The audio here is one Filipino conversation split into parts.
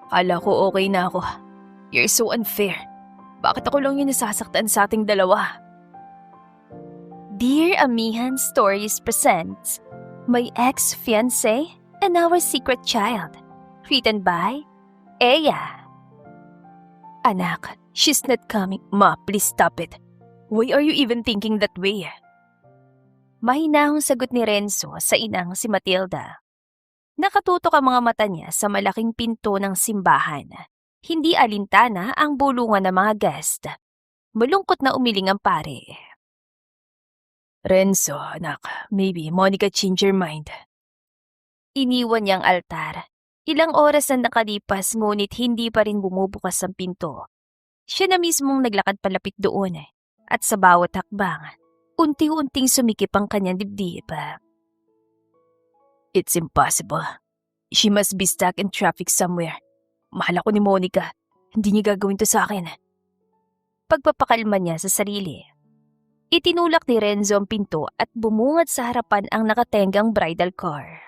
Kala ko okay na ako. You're so unfair. Bakit ako lang yung nasasaktan sa ating dalawa? Dear Amihan Stories presents My Ex-Fiancé and Our Secret Child. Written by Eya. Anak, she's not coming. Ma, please stop it. Why are you even thinking that way? Mahinahong sagot ni Renzo sa inang si Matilda. Nakatutok ang mga mata niya sa malaking pinto ng simbahan. Hindi alintana ang bulungan ng mga guest. Malungkot na umiling ang pare. Renzo, anak, maybe Monica changed your mind. Iniwan niya ang altar. Ilang oras na nakalipas ngunit hindi pa rin bumubukas ang pinto. Siya na mismong naglakad palapit doon at sa bawat hakbang, unti-unting sumikip ang kanyang dibdib. It's impossible. She must be stuck in traffic somewhere. Mahal ako ni Monica. Hindi niya gagawin to sa akin. Pagpapakalma niya sa sarili. Itinulak ni Renzo ang pinto at bumungad sa harapan ang nakatenggang bridal car.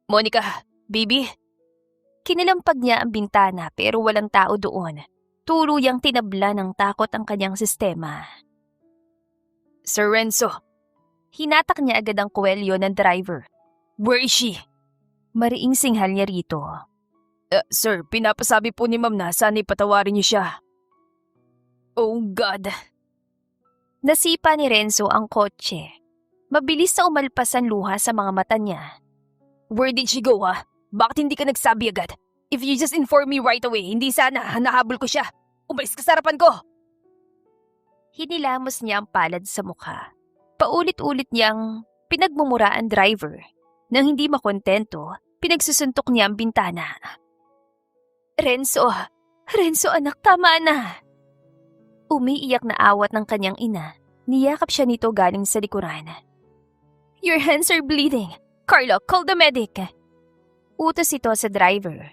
Monica, baby. Kinilampag niya ang bintana pero walang tao doon. Tuluyang tinabla ng takot ang kanyang sistema. Sir Renzo. Hinatak niya agad ang kuwelyo ng driver. Where is she? Mariing singhal niya rito. Sir, pinapasabi po ni Ma'am na sana'y patawarin niyo siya. Oh God. Nasipa ni Renzo ang kotse. Mabilis na umalpas ang luha sa mga mata niya. Where did she go, ha? Bakit hindi ka nagsabi agad? If you just inform me right away, hindi sana nahabol ko siya. Umalis ka sa harapan ko! Hinilamos niya ang palad sa mukha. Paulit-ulit niyang pinagmumura ang driver. Nang hindi makontento, pinagsusuntok niya ang bintana. Renzo anak, tama na! Umiiyak na awat ng kanyang ina. Niyakap siya nito galing sa likuran. Your hands are bleeding. Carlo, call the medic. Utos ito sa driver.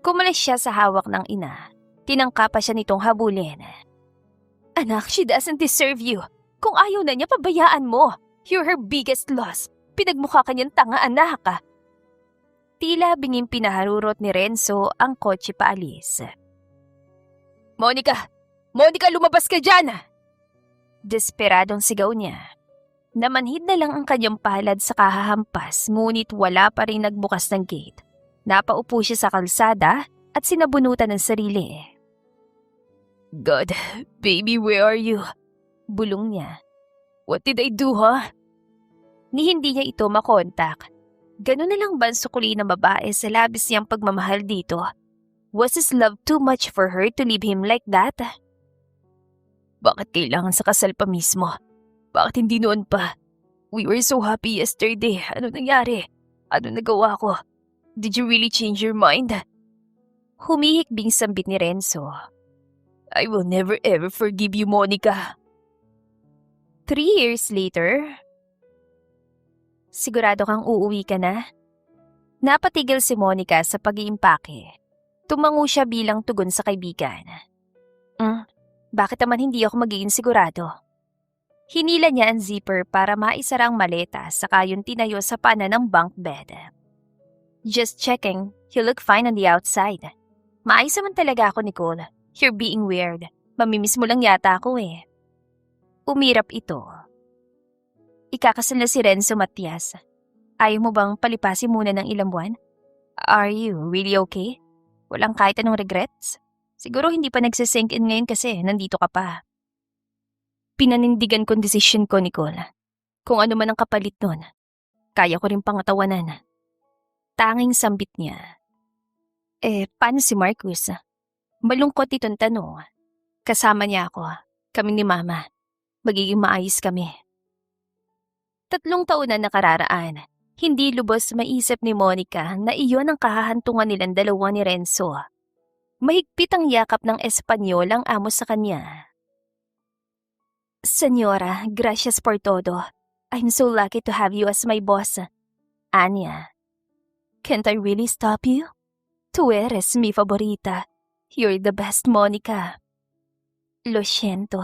Kumalas siya sa hawak ng ina. Tinangka pa siya nitong habulin. Anak, she doesn't deserve you. Kung ayaw na niya, pabayaan mo. You're her biggest loss. Pinagmukha ka niyang tanga, anak. Tila binging pinaharurot ni Renzo ang kotse paalis. Monica! Monica, lumabas ka dyan! Desperadong sigaw niya. Namanhid na lang ang kanyang palad sa kahahampas ngunit wala pa rin nagbukas ng gate. Napaupo siya sa kalsada at sinabunutan ng sarili. God, baby, where are you? Bulong niya. What did I do, ha? Ni hindi niya ito makontak. Ganun na lang ba ang sukuli ng babae sa labis niyang pagmamahal dito? Was his love too much for her to leave him like that? Bakit kailangan sa kasal pa mismo? Bakit hindi noon pa? We were so happy yesterday. Ano nangyari? Ano nagawa ko? Did you really change your mind? Humihikbing sambit ni Renzo. I will never ever forgive you, Monica. 3 years later, sigurado kang uuwi ka na? Napatigil si Monica sa pag-iimpake. Tumango siya bilang tugon sa kaibigan. Bakit naman hindi ako magiging sigurado? Hinila niya ang zipper para maisara ang maleta saka yung tinayo sa pana ng bunk bed. Just checking, you look fine on the outside. Maayos naman talaga ako, Nicole. You're being weird. Mamimiss mo lang yata ako eh. Umirap ito. Ikakasal na si Renzo Matias. Ayaw mo bang palipasin muna ng ilang buwan? Are you really okay? Walang kahit anong regrets? Siguro hindi pa nagsisink in ngayon kasi nandito ka pa. Pinanindigan ko ang desisyon ko, Nicole. Kung ano man ang kapalit nun, kaya ko rin pangatawanan. Tanging sambit niya. Paano si Marcus? Malungkot itong tanong. Kasama niya ako. Kami ni Mama. Magiging maayos kami. 3 taon na nakararaan. Hindi lubos maisip ni Monica na iyon ang kahahantungan nilang dalawa ni Renzo. Mahigpit ang yakap ng Espanyol ang amo sa kanya. Senyora, gracias por todo. I'm so lucky to have you as my boss. Anya. Can't I really stop you? Tu eres mi favorita. You're the best, Monica. Lo siento.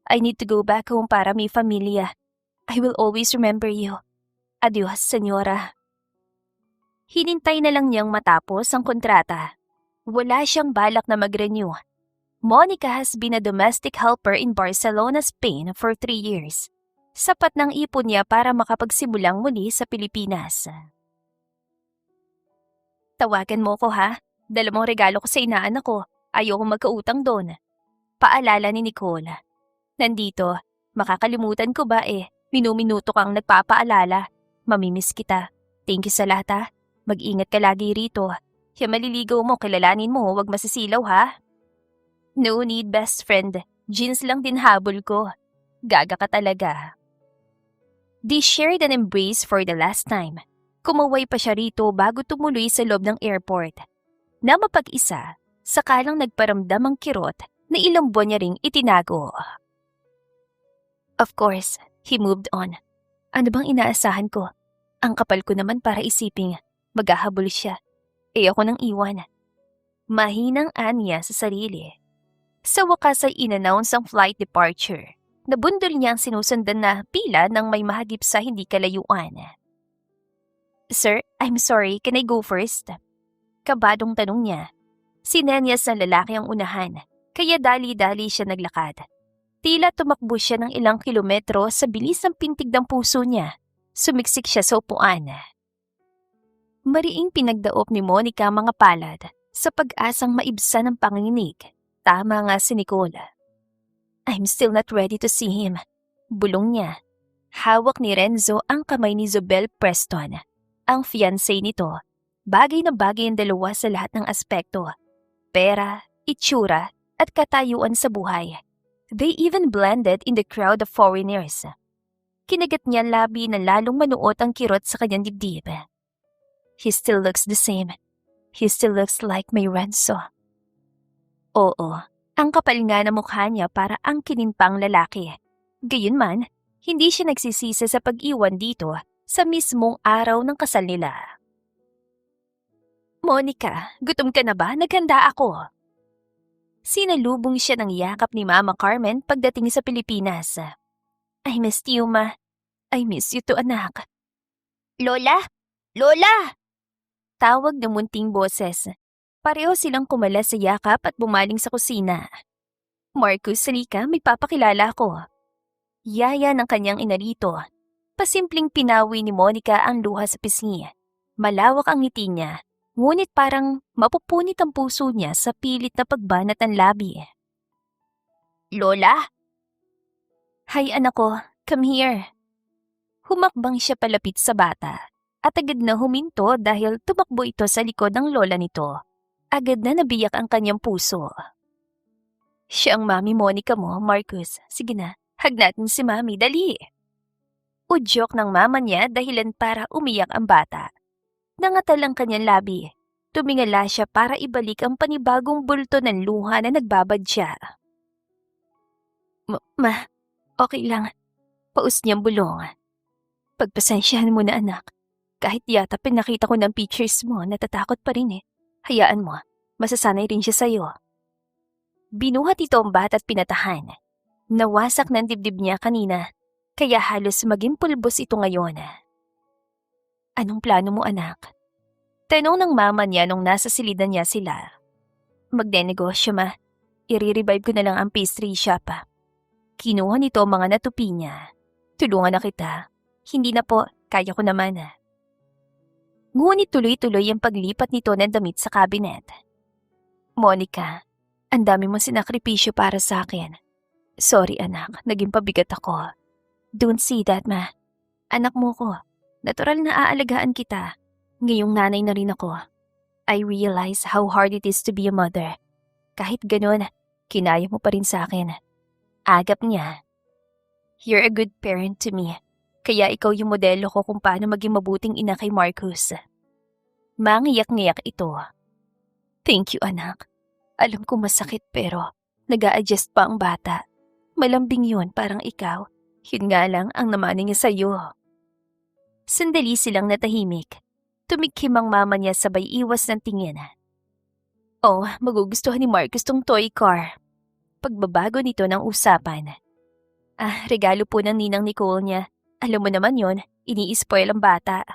I need to go back home para mi familia. I will always remember you. Adios, senyora. Hinintay na lang niyang matapos ang kontrata. Wala siyang balak na mag-renew. Monica has been a domestic helper in Barcelona, Spain for 3 years. Sapat ng ipon niya para makapagsimulang muli sa Pilipinas. Tawagan mo ko ha. Dala mong regalo ko sa inaanak ko. Ayoko magkautang doon. Paalala ni Nicole. Nandito, makakalimutan ko ba minuminuto kang nagpapaalala. Mamimiss kita. Thank you sa lahat ha. Mag-ingat ka lagi rito. Yung maliligaw mo, kilalanin mo, huwag masisilaw ha. No need, best friend. Jeans lang din habol ko. Gaga ka talaga. They shared an embrace for the last time. Kumaway pa siya rito bago tumuloy sa loob ng airport. Na mapag-isa, sakalang nagparamdam ang kirot na ilang buwan niya ring itinago. Of course, he moved on. Ano bang inaasahan ko? Ang kapal ko naman para isiping maghahabol siya. Ako nang iwan. Mahinang aniya sa sarili. Sa wakas ay in-announce ang flight departure. Nabundol niya ang sinusundan na pila ng may mahagip sa hindi kalayuan. Sir, I'm sorry, can I go first? Kabadong tanong niya. Si Nenyas na lalaki ang unahan, kaya dali-dali siya naglakad. Tila tumakbo siya ng ilang kilometro sa bilis ng pintig ng puso niya. Sumiksik siya sa upuan. Mariing pinagdaop ni Monica mga palad sa pag-asang maibsan ng panginginig. Tama nga si Nicole. I'm still not ready to see him. Bulong niya. Hawak ni Renzo ang kamay ni Zobel Preston, ang fiancé nito. Bagay na bagay ang dalawa sa lahat ng aspekto. Pera, itsura, at katayuan sa buhay. They even blended in the crowd of foreigners. Kinagat niya labi na lalong manuot ang kirot sa kanyang dibdib. He still looks the same. He still looks like my Renzo. Oo, ang kapal nga na mukha niya para ang kinimpang lalaki. Gayunman, hindi siya nagsisisi sa pag-iwan dito sa mismong araw ng kasal nila. Monica, gutom ka na ba? Naghanda ako. Sinalubong siya ng yakap ni Mama Carmen pagdating sa Pilipinas. I missed you, Ma. I miss you too, anak. Lola! Lola! Tawag ng munting boses. Pareho silang kumalas sa yakap at bumaling sa kusina. Marcus, salika, may papakilala ko. Yaya ng kanyang ina rito. Pasimpleng pinawi ni Monica ang luha sa pisngi. Malawak ang ngiti niya, ngunit parang mapupunit ang puso niya sa pilit na pagbanat ng labi. Lola? Hay anak ko, come here. Humakbang siya palapit sa bata at agad na huminto dahil tumakbo ito sa likod ng lola nito. Agad na nabiyak ang kanyang puso. Siya ang Mami Monica mo, Marcus. Sige na, hag natin si Mami, dali. Udyok ng mama niya dahilan para umiyak ang bata. Nangatal ang kanyang labi. Tumingala siya para ibalik ang panibagong bulto ng luha na nagbabadya. Ma, okay lang. Paus niyang bulong. Pagpasensyahan mo na anak. Kahit yata pinakita ko ng pictures mo, natatakot pa rin Hayaan mo, masasanay rin siya sa'yo. Binuhat ito ang bata at pinatahan. Nawasak ng dibdib niya kanina, kaya halos maging pulbos ito ngayon. Anong plano mo anak? Tanong ng mama niya nung nasa silidan niya sila. Magnenegosyo ma, i-revive ko na lang ang pastry shop. Kinuha nito ang mga natupi niya. Tulungan na kita. Hindi na po, kaya ko naman. Ngunit tuloy-tuloy ang paglipat nito ng damit sa cabinet. Monica, ang dami mong sinakripisyo para sa akin. Sorry anak, naging pabigat ako. Don't say that ma. Anak mo ko, natural na aalagaan kita. Ngayong nanay na rin ako. I realize how hard it is to be a mother. Kahit ganun, kinaya mo pa rin sa akin. Agap niya. You're a good parent to me. Kaya ikaw yung modelo ko kung paano maging mabuting ina kay Marcus. Mangiyak-ngiyak ito. Thank you, anak. Alam ko masakit pero nag-a-adjust pa ang bata. Malambing yun parang ikaw. Yun nga lang ang namaning niya sa'yo. Sandali silang natahimik. Tumikhim ang mama niya sabay iwas ng tingin. Oh, magugustuhan ni Marcus tong toy car. Pagbabago nito ng usapan. Regalo po ng ninang Nicole niya. Alam mo naman yon, ini-spoil ang bata.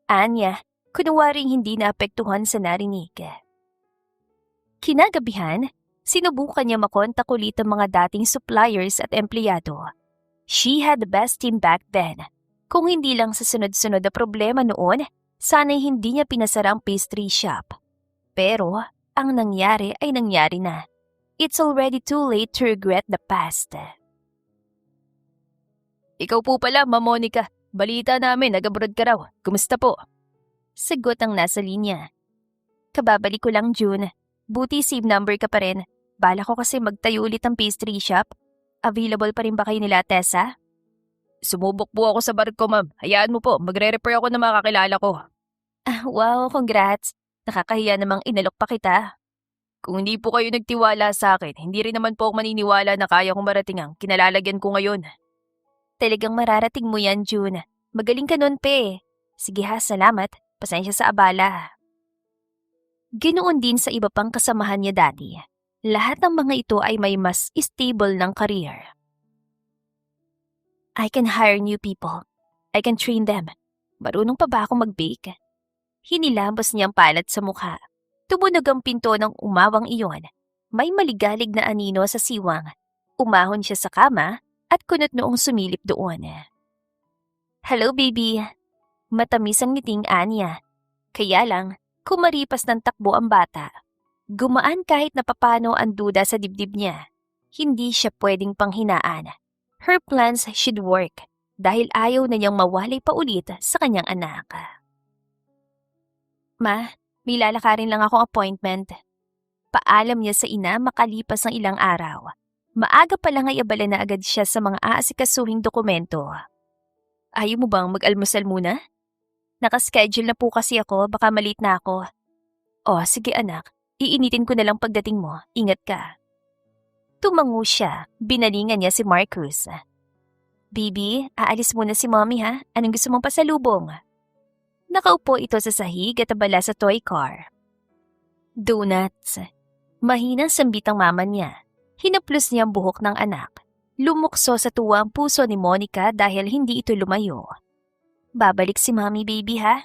Anya, kunwaring hindi naapektuhan sa narinig. Kinagabihan, sinubukan niya makontak ulit ang mga dating suppliers at empleyado. She had the best team back then. Kung hindi lang sa sunod-sunod na problema noon, sana'y hindi niya pinasara ang pastry shop. Pero, ang nangyari ay nangyari na. It's already too late to regret the past. Ikaw po pala, Ma'am Monica. Balita namin, nag-abroad ka raw. Kumusta po? Sagot ang nasa linya. Kababalik ko lang, June. Buti save number ka pa rin. Bala ko kasi magtayo ulit ng pastry shop. Available pa rin ba kayo nila, Tessa? Sumubok po ako sa barko, ma'am. Hayaan mo po, magre-refer ako ng mga kakilala ko. Wow, congrats. Nakakahiya namang inalok pa kita. Kung hindi po kayo nagtiwala sa akin, hindi rin naman po ako maniniwala na kaya kong marating ang kinalalagyan ko ngayon. Talagang mararating mo yan, June. Magaling ka nun, pe. Sige ha, salamat. Pasensya sa abala. Ginoon din sa iba pang kasamahan niya dati. Lahat ng mga ito ay may mas stable ng career. I can hire new people. I can train them. Marunong pa ba ako mag-bake? Hinilambos niyang palat sa mukha. Tumunog ang pinto ng umawang iyon. May maligalig na anino sa siwang. Umahon siya sa kama at kunot noong sumilip doon. Hello, baby. Matamis ang ngiting Anya. Kaya lang, kumaripas ng takbo ang bata. Gumaan kahit napapano ang duda sa dibdib niya. Hindi siya pwedeng panghinaan. Her plans should work dahil ayaw na niyang mawalay pa ulit sa kanyang anak. Ma, may lalakarin lang akong appointment. Paalam niya sa ina makalipas ng ilang araw. Maaga pa lang ay abala na agad siya sa mga aasikasuhing dokumento. Ayaw mo bang mag-almusal muna? Nakaschedule na po kasi ako, baka malate na ako. Oh, sige anak, iinitin ko na lang pagdating mo, ingat ka. Tumango siya, binalingan niya si Marcus. Bibi, aalis muna si mommy ha, anong gusto mong pasalubong? Nakaupo ito sa sahig at abala sa toy car. Donuts. Mahinang sambit ang mama niya. Hinaplos niya ang buhok ng anak. Lumukso sa tuwa ang puso ni Monica dahil hindi ito lumayo. Babalik si mommy baby ha?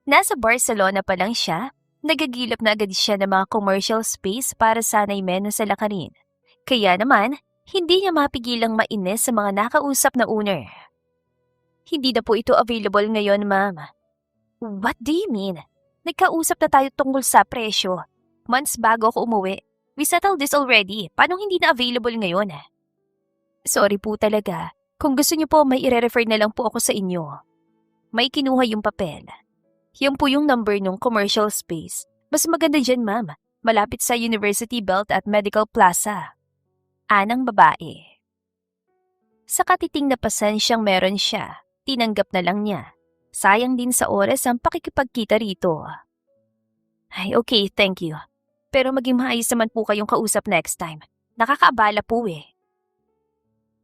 Nasa Barcelona pa lang siya, nagagilap na agad siya ng mga commercial space para sana'y menu sa lakarin. Kaya naman, hindi niya mapigilang mainis sa mga nakausap na owner. Hindi na po ito available ngayon, ma'am. What do you mean? Nagkausap na tayo tungkol sa presyo. Months bago ako umuwi. We settled this already. Paano hindi na available ngayon? Sorry po talaga. Kung gusto niyo po, may i-refer na lang po ako sa inyo. May kinuha yung papel. Yan po yung number ng commercial space. Mas maganda dyan, ma'am. Malapit sa University Belt at Medical Plaza. Anang babae. Sa katiting na pasensyang meron siya, tinanggap na lang niya. Sayang din sa oras ang pakikipagkita rito. Ay, okay, thank you. Pero maging maayos naman po kayong kausap next time. Nakakaabala po eh.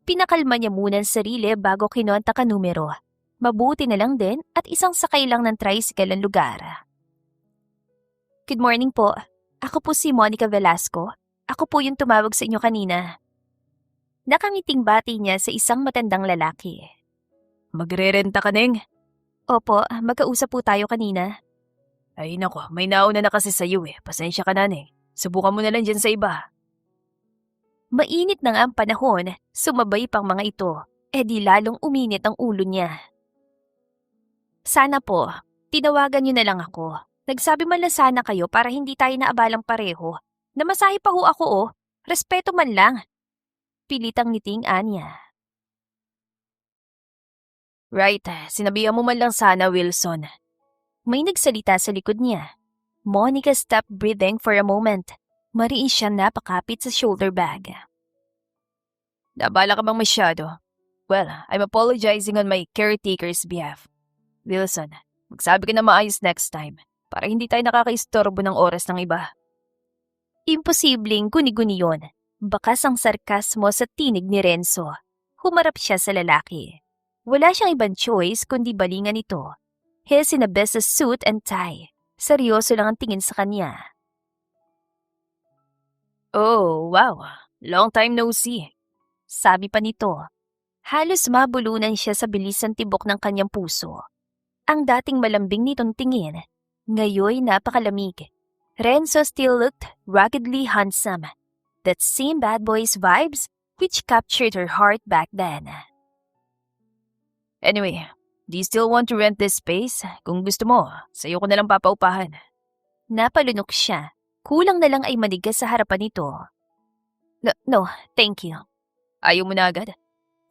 Pinakalma niya muna ang sarili bago kinontak ang numero. Mabuti na lang din at isang sakay lang ng tricycle ang lugar. Good morning po. Ako po si Monica Velasco. Ako po yung tumawag sa inyo kanina. Nakangiting bati niya sa isang matandang lalaki. Magre-renta ka, Neng? Opo, magkausap po tayo kanina. Ay nako, may nauna na kasi sa'yo eh. Pasensya ka na, Neng. Subukan mo na lang dyan sa iba. Mainit na nga ang panahon, sumabay pang mga ito, di lalong uminit ang ulo niya. Sana po, tinawagan niyo na lang ako. Nagsabi man lang sana kayo para hindi tayo naabalang pareho. Namasahe pa ho ako respeto man lang. Pilitang ngiting Anya. Right, sinabihan mo man lang sana, Wilson. May nagsalita sa likod niya. Monica stopped breathing for a moment. Mariin siyang napakapit sa shoulder bag. Nabala ka bang masyado? Well, I'm apologizing on my caretaker's behalf. Wilson, magsabi ka na maayos next time para hindi tayo nakakaistorbo ng oras ng iba. Imposibleng guni-guni yun. Bakas ang sarkasmo sa tinig ni Renzo. Humarap siya sa lalaki. Wala siyang ibang choice kundi balingan ito. He's in a business suit and tie. Seryoso lang ang tingin sa kanya. Oh, wow. Long time no see. Sabi pa nito. Halos mabulunan siya sa bilisan tibok ng kanyang puso. Ang dating malambing nitong tingin, ngayon napakalamig. Renzo still looked ruggedly handsome. That same bad boy's vibes which captured her heart back then. Anyway, do you still want to rent this space? Kung gusto mo, sa'yo ko nalang papaupahan. Napalunok siya. Kulang na lang ay manigas sa harapan nito. No, thank you. Ayaw mo na agad?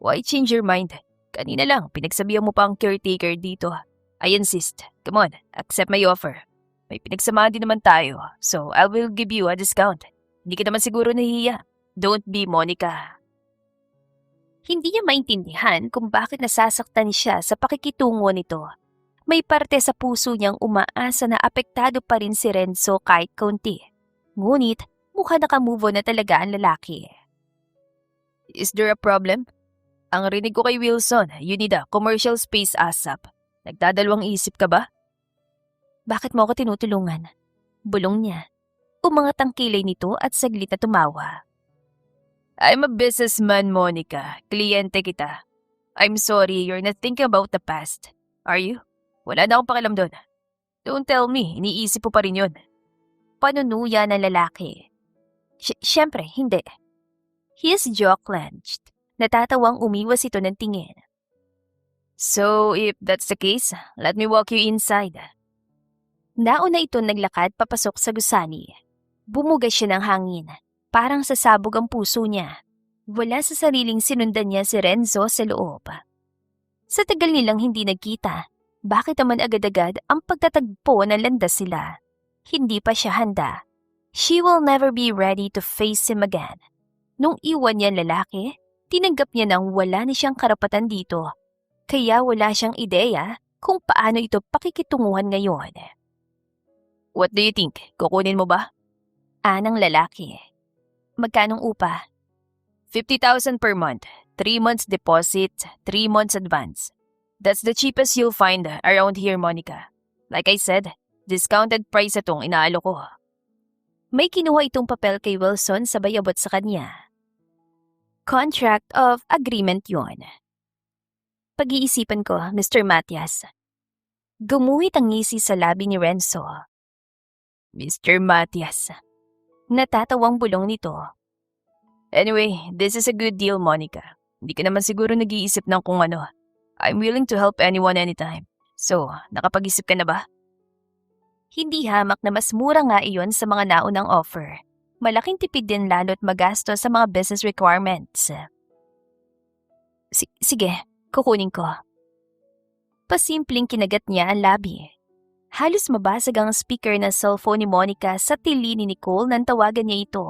Why change your mind? Kanina lang, pinagsabihan mo pa ang caretaker dito. I insist. Come on, accept my offer. May pinagsamahan din naman tayo, so I will give you a discount. Hindi ka naman siguro nahihiya. Don't be Monica. Hindi niya maintindihan kung bakit nasasaktan siya sa pakikitungo nito. May parte sa puso niyang umaasa na apektado pa rin si Renzo kahit kaunti. Ngunit, mukha nakamove on na talaga ang lalaki. Is there a problem? Ang rinig ko kay Wilson, you need a commercial space ASAP. Nagdadalawang isip ka ba? Bakit mo ako tinutulungan? Bulong niya. Umangat ang kilay nito at saglit na tumawa. I'm a businessman, Monica. Kliyente kita. I'm sorry, you're not thinking about the past. Are you? Wala na akong pakialam doon. Don't tell me, iniisip mo pa rin yun. Panunuya ng lalaki. Siyempre, hindi. His jaw clenched. Natatawang umiwas ito ng tingin. So, if that's the case, let me walk you inside. Nauna ito naglakad papasok sa gusali. Bumuga siya ng hangin. Parang sasabog ang puso niya. Wala sa sariling sinundan niya si Renzo sa loob. Sa tagal nilang hindi nagkita, bakit naman agad-agad ang pagtatagpo ng landas sila? Hindi pa siya handa. She will never be ready to face him again. Nung iwan niya ang lalaki, tinanggap niya nang wala na siyang karapatan dito. Kaya wala siyang ideya kung paano ito pakikitunguhan ngayon. What do you think? Kukunin mo ba? Anang lalaki. Magkanong upa? 50,000 per month. 3 months deposit, 3 months advance. That's the cheapest you'll find around here, Monica. Like I said, discounted price itong inaalo ko. May kinuha itong papel kay Wilson sabay abot sa kanya. Contract of agreement yon. Pag-iisipan ko, Mr. Matias. Gumuhit ang ngisi sa labi ni Renzo. Mr. Matias. Natatawang bulong nito. Anyway, this is a good deal, Monica. Hindi ka naman siguro nag-iisip ng kung ano. I'm willing to help anyone anytime. So, nakapag-isip ka na ba? Hindi hamak na mas mura nga iyon sa mga naunang offer. Malaking tipid din lalo't magasto sa mga business requirements. Sige, kukunin ko. Pasimpleng kinagat niya ang labi. Halos mabasag ang speaker ng cellphone ni Monica sa tili ni Nicole nang tawagan niya ito.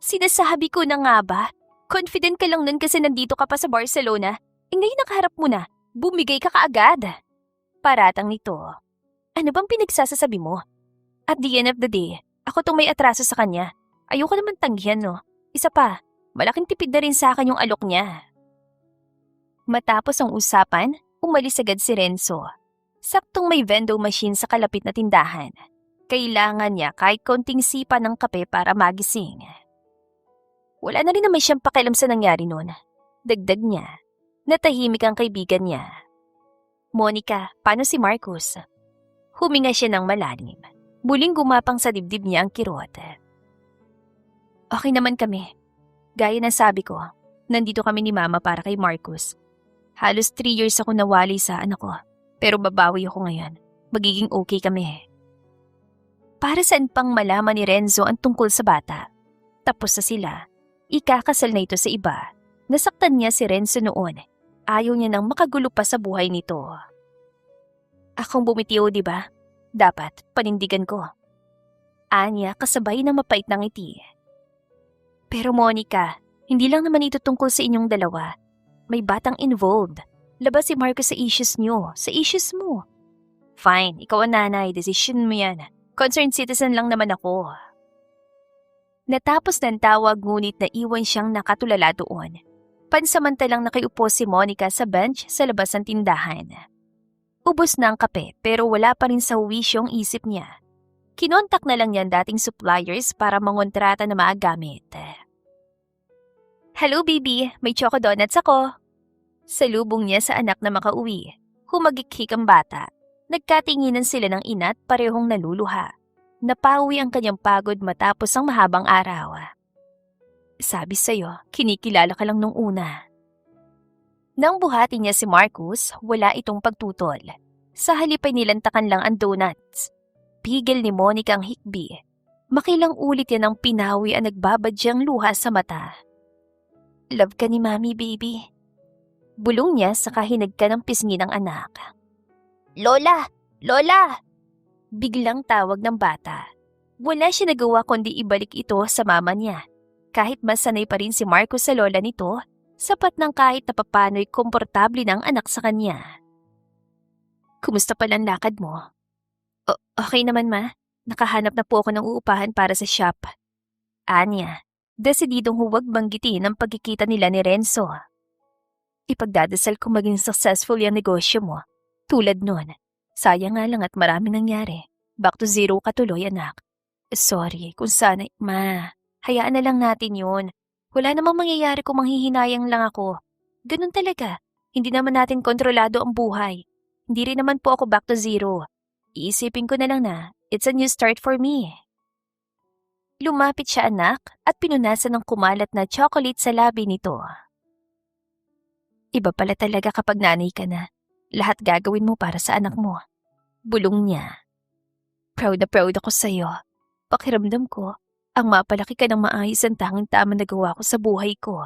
Sinasabi ko na nga ba? Confident ka lang nun kasi nandito ka pa sa Barcelona. Ngayon nakaharap mo na. Bumigay ka kaagad. Paratang nito. Ano bang pinagsasasabi mo? At the end of the day, ako tong may atraso sa kanya. Ayoko naman tanggihan, no? Isa pa, malaking tipid na rin sa akin yung alok niya. Matapos ang usapan, umalis agad si Renzo. Saktong may vending machine sa kalapit na tindahan. Kailangan niya kahit konting sipa ng kape para magising. Wala na rin naman siyang pakialam sa nangyari noon. Dagdag niya. Natahimik ang kaibigan niya. Monica, paano si Marcus? Huminga siya ng malalim. Muling gumapang sa dibdib niya ang kirot. Okay naman kami. Gaya ng sabi ko, nandito kami ni Mama para kay Marcus. Halos 3 years ako nawali sa anak ko. Pero babawi ako ngayon. Magiging okay kami. Para saan pang malaman ni Renzo ang tungkol sa bata? Tapos na sila. Ikakasal na ito sa iba. Nasaktan niya si Renzo noon. Ayaw niya nang makagulo pa sa buhay nito. Akong bumitiw, di ba? Dapat panindigan ko. Anya kasabay na mapait ng ngiti. Pero Monica, hindi lang naman ito tungkol sa inyong dalawa. May batang involved. Labas si Marcus sa issues niyo, sa issues mo. Fine, ikaw ang nanay, decision mo yan. Concerned citizen lang naman ako. Natapos ng tawag ngunit naiwan siyang nakatulala doon. Pansamantalang nakiupo si Monica sa bench sa labas ng tindahan. Ubos na ang kape pero wala pa rin sa huwisyo ang isip niya. Kinontak na lang niya ang dating suppliers para mangontrata na maagamit. Hello baby, may choco donuts ako. Salubong niya sa anak na makauwi. Humagikik ang bata. Nagkatinginan sila ng ina at parehong naluluha. Napawi ang kanyang pagod matapos ang mahabang araw. Sabi sa'yo, kinikilala ka lang nung una. Nang buhati niya si Marcus, wala itong pagtutol. Sa halip ay nilantakan lang ang donuts. Pigil ni Monica ang hikbi. Makilang ulit yan ang pinawi ang nagbabadyang luha sa mata. Love ka ni Mami, baby. Bulong niya sa kahinag ka ng pisngi ng anak. Lola! Lola! Biglang tawag ng bata. Wala siya nagawa kundi ibalik ito sa mama niya. Kahit masanay pa rin si Marcus sa lola nito, sapat ng kahit na papano'y komportable ng anak sa kanya. Kumusta pala ang lakad mo? Okay naman, ma. Nakahanap na po ako ng uupahan para sa shop. Anya, desididong huwag banggitin ang pagkikita nila ni Renzo. Ipagdadasal ko maging successful yung negosyo mo. Tulad nun. Sayang nga lang at maraming nangyari. Back to zero ka tuloy, anak. Sorry, kung sana, ma. Hayaan na lang natin yun. Wala namang mangyayari kung manghihinayang lang ako. Ganun talaga. Hindi naman natin kontrolado ang buhay. Hindi rin naman po ako back to zero. Iisipin ko na lang na, it's a new start for me. Lumapit siya anak at pinunasan ng kumalat na chocolate sa labi nito. Iba pala talaga kapag nanay ka na. Lahat gagawin mo para sa anak mo. Bulong niya. Proud na proud ako sa'yo. Pakiramdam ko, ang mapalaki ka ng maayos ang tanging tama na gawa ko sa buhay ko.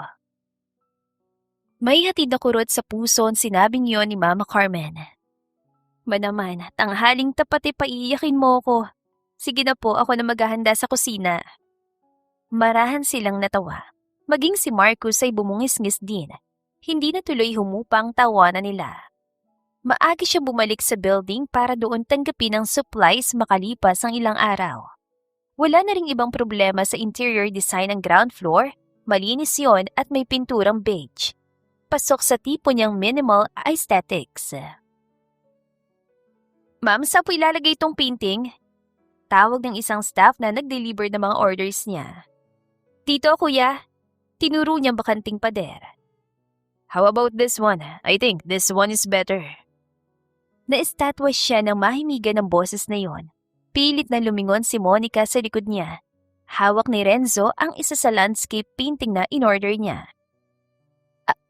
May hatid na kurot sa puso ang sinabing yon ni Mama Carmen. Manaman, tanghaling tapat paiiyakin mo ko. Sige na po, ako na maghahanda sa kusina. Marahan silang natawa. Maging si Marcus ay bumungis-ngis din. Hindi na tuloy humupang tawanan nila. Maagi siya bumalik sa building para doon tanggapin ang supplies makalipas ang ilang araw. Wala na ring ibang problema sa interior design ng ground floor, malinis yon at may pinturang beige. Pasok sa tipo niyang minimal aesthetics. Ma'am, saan po ilalagay itong painting? Tawag ng isang staff na nag-deliver ng mga orders niya. Dito, kuya. Tinuro niyang bakanting pader. How about this one? I think this one is better. Naestatwa siya ng mahimigan ng boses na yon. Pilit na lumingon si Monica sa likod niya. Hawak ni Renzo ang isa sa landscape painting na in-order niya.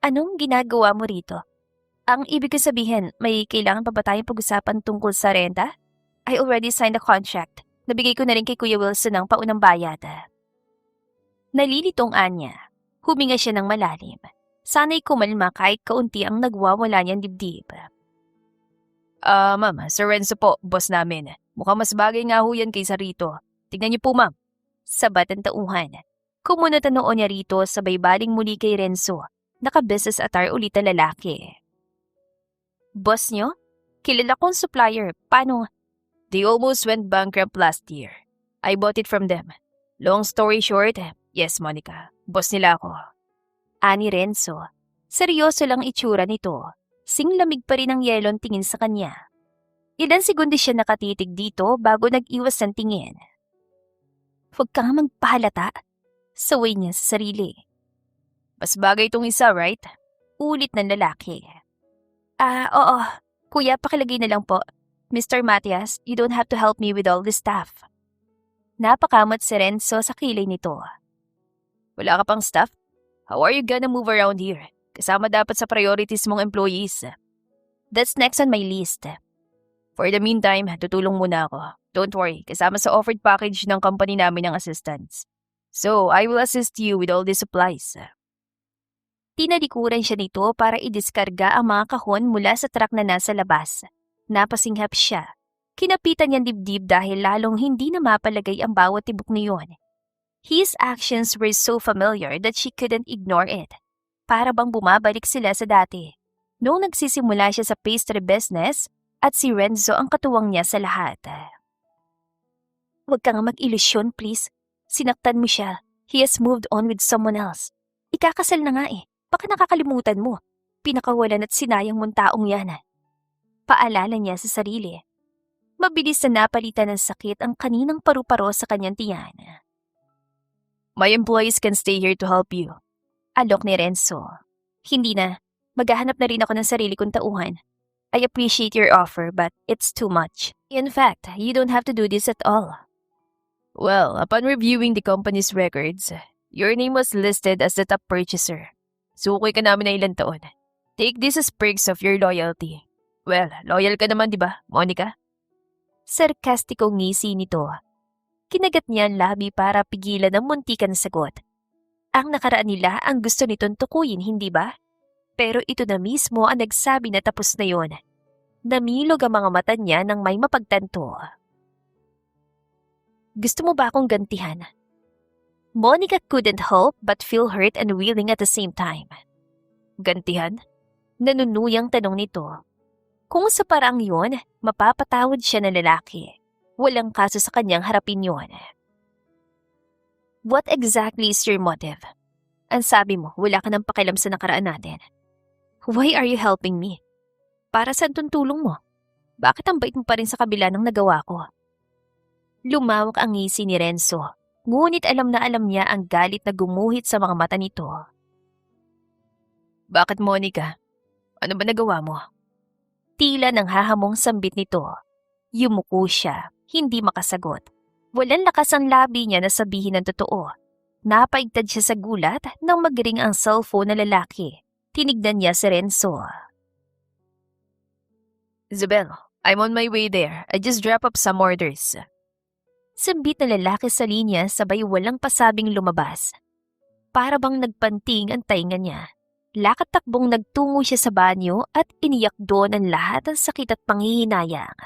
Anong ginagawa mo rito? Ang ibig ko sabihin, may kailangan pa ba tayong pag-usapan tungkol sa renta? I already signed the contract. Nabigay ko na rin kay Kuya Wilson ng paunang bayad. Nalilitong Anya. Huminga siya ng malalim. Sana'y kumalma kahit kaunti ang nagwawala niyang dibdib. Ma'am, Sir Renzo po, boss namin. Mukhang mas bagay nga ho yan kaysa rito. Tignan niyo po, ma'am. Sabat ang tauhan. Kumunot ang noo niya rito sabay baling muli kay Renzo. Naka-business attire ulit ang lalaki. Boss niyo? Kilala kong supplier. Paano? They almost went bankrupt last year. I bought it from them. Long story short, yes, Monica. Boss nila ako. Ani Renzo. Seryoso lang itsura nito. Singlamig pa rin ang yelon tingin sa kanya. Ilan segundo siya nakatitig dito bago nag-iwas ng tingin. Huwag kang magpahalata. Saway niya sa sarili. Mas bagay itong isa, right? Ulit ng lalaki. Oo. Kuya, pakilagay na lang po. Mr. Matias, you don't have to help me with all this stuff. Napakamot si Renzo sa kilay nito. Wala ka pang staff? How are you gonna move around here? Kasama dapat sa priorities mong employees. That's next on my list. For the meantime, tutulong muna ako. Don't worry, kasama sa offered package ng company namin ng assistants. So, I will assist you with all these supplies. Tinalikuran siya nito para idiskarga ang mga kahon mula sa truck na nasa labas. Napasinghap siya. Kinapitan niyang dibdib dahil lalong hindi na mapalagay ang bawat tibok niyon. His actions were so familiar that she couldn't ignore it. Para bang bumabalik sila sa dati. Noong nagsisimula siya sa pastry business at si Renzo ang katuwang niya sa lahat. Huwag kang mag-ilusyon, please. Sinaktan mo siya. He has moved on with someone else. Ikakasal na nga eh. Baka nakakalimutan mo. Pinakawalan at sinayang mong taong yan. Paalala niya sa sarili. Mabilis na napalitan ng sakit ang kaninang paru-paro sa kanyang tiyan. My employees can stay here to help you. Alok ni Renzo. Hindi na. Maghahanap na rin ako ng sarili kong tauhan. I appreciate your offer but it's too much. In fact, you don't have to do this at all. Well, upon reviewing the company's records, your name was listed as the top purchaser. Sukoy ka namin na ilang taon. Take this as perks of your loyalty. Well, loyal ka naman, di ba, Monica? Sarkastikong ngisi nito. Kinagat niya ang labi para pigilan ang muntikan na sagot. Ang nakaraan nila ang gusto nitong tukuyin, hindi ba? Pero ito na mismo ang nagsabi na tapos na yon. Namilog ang mga mata niya nang may mapagtanto. Gusto mo ba akong gantihan? Monica couldn't help but feel hurt and willing at the same time. Gantihan? Nanunuyang tanong nito. Kung sa parang yon, mapapatawad siya ng lalaki. Walang kaso sa kanyang harapin yon. What exactly is your motive? Ang sabi mo, wala ka ng pakialam sa nakaraan natin. Why are you helping me? Para saan tong tulong mo? Bakit ang bait mo pa rin sa kabila ng nagawa ko? Lumawak ang ngisi ni Renzo, ngunit alam na alam niya ang galit na gumuhit sa mga mata nito. Bakit, Monica? Ano ba nagawa mo? Tila nang hahamong sambit nito. Yumuko siya, hindi makasagot. Walang lakas ang labi niya na sabihin ang totoo. Napaigtad siya sa gulat nang magring ang cellphone na lalaki. Tinignan niya si Renzo. Isabel, I'm on my way there. I just drop up some orders. Sambit na lalaki sa linya sabay walang pasabing lumabas. Para bang nagpanting ang tainga niya. Lakad-takbong nagtungo siya sa banyo at iniyak doon ang lahat ng sakit at panghihinayang.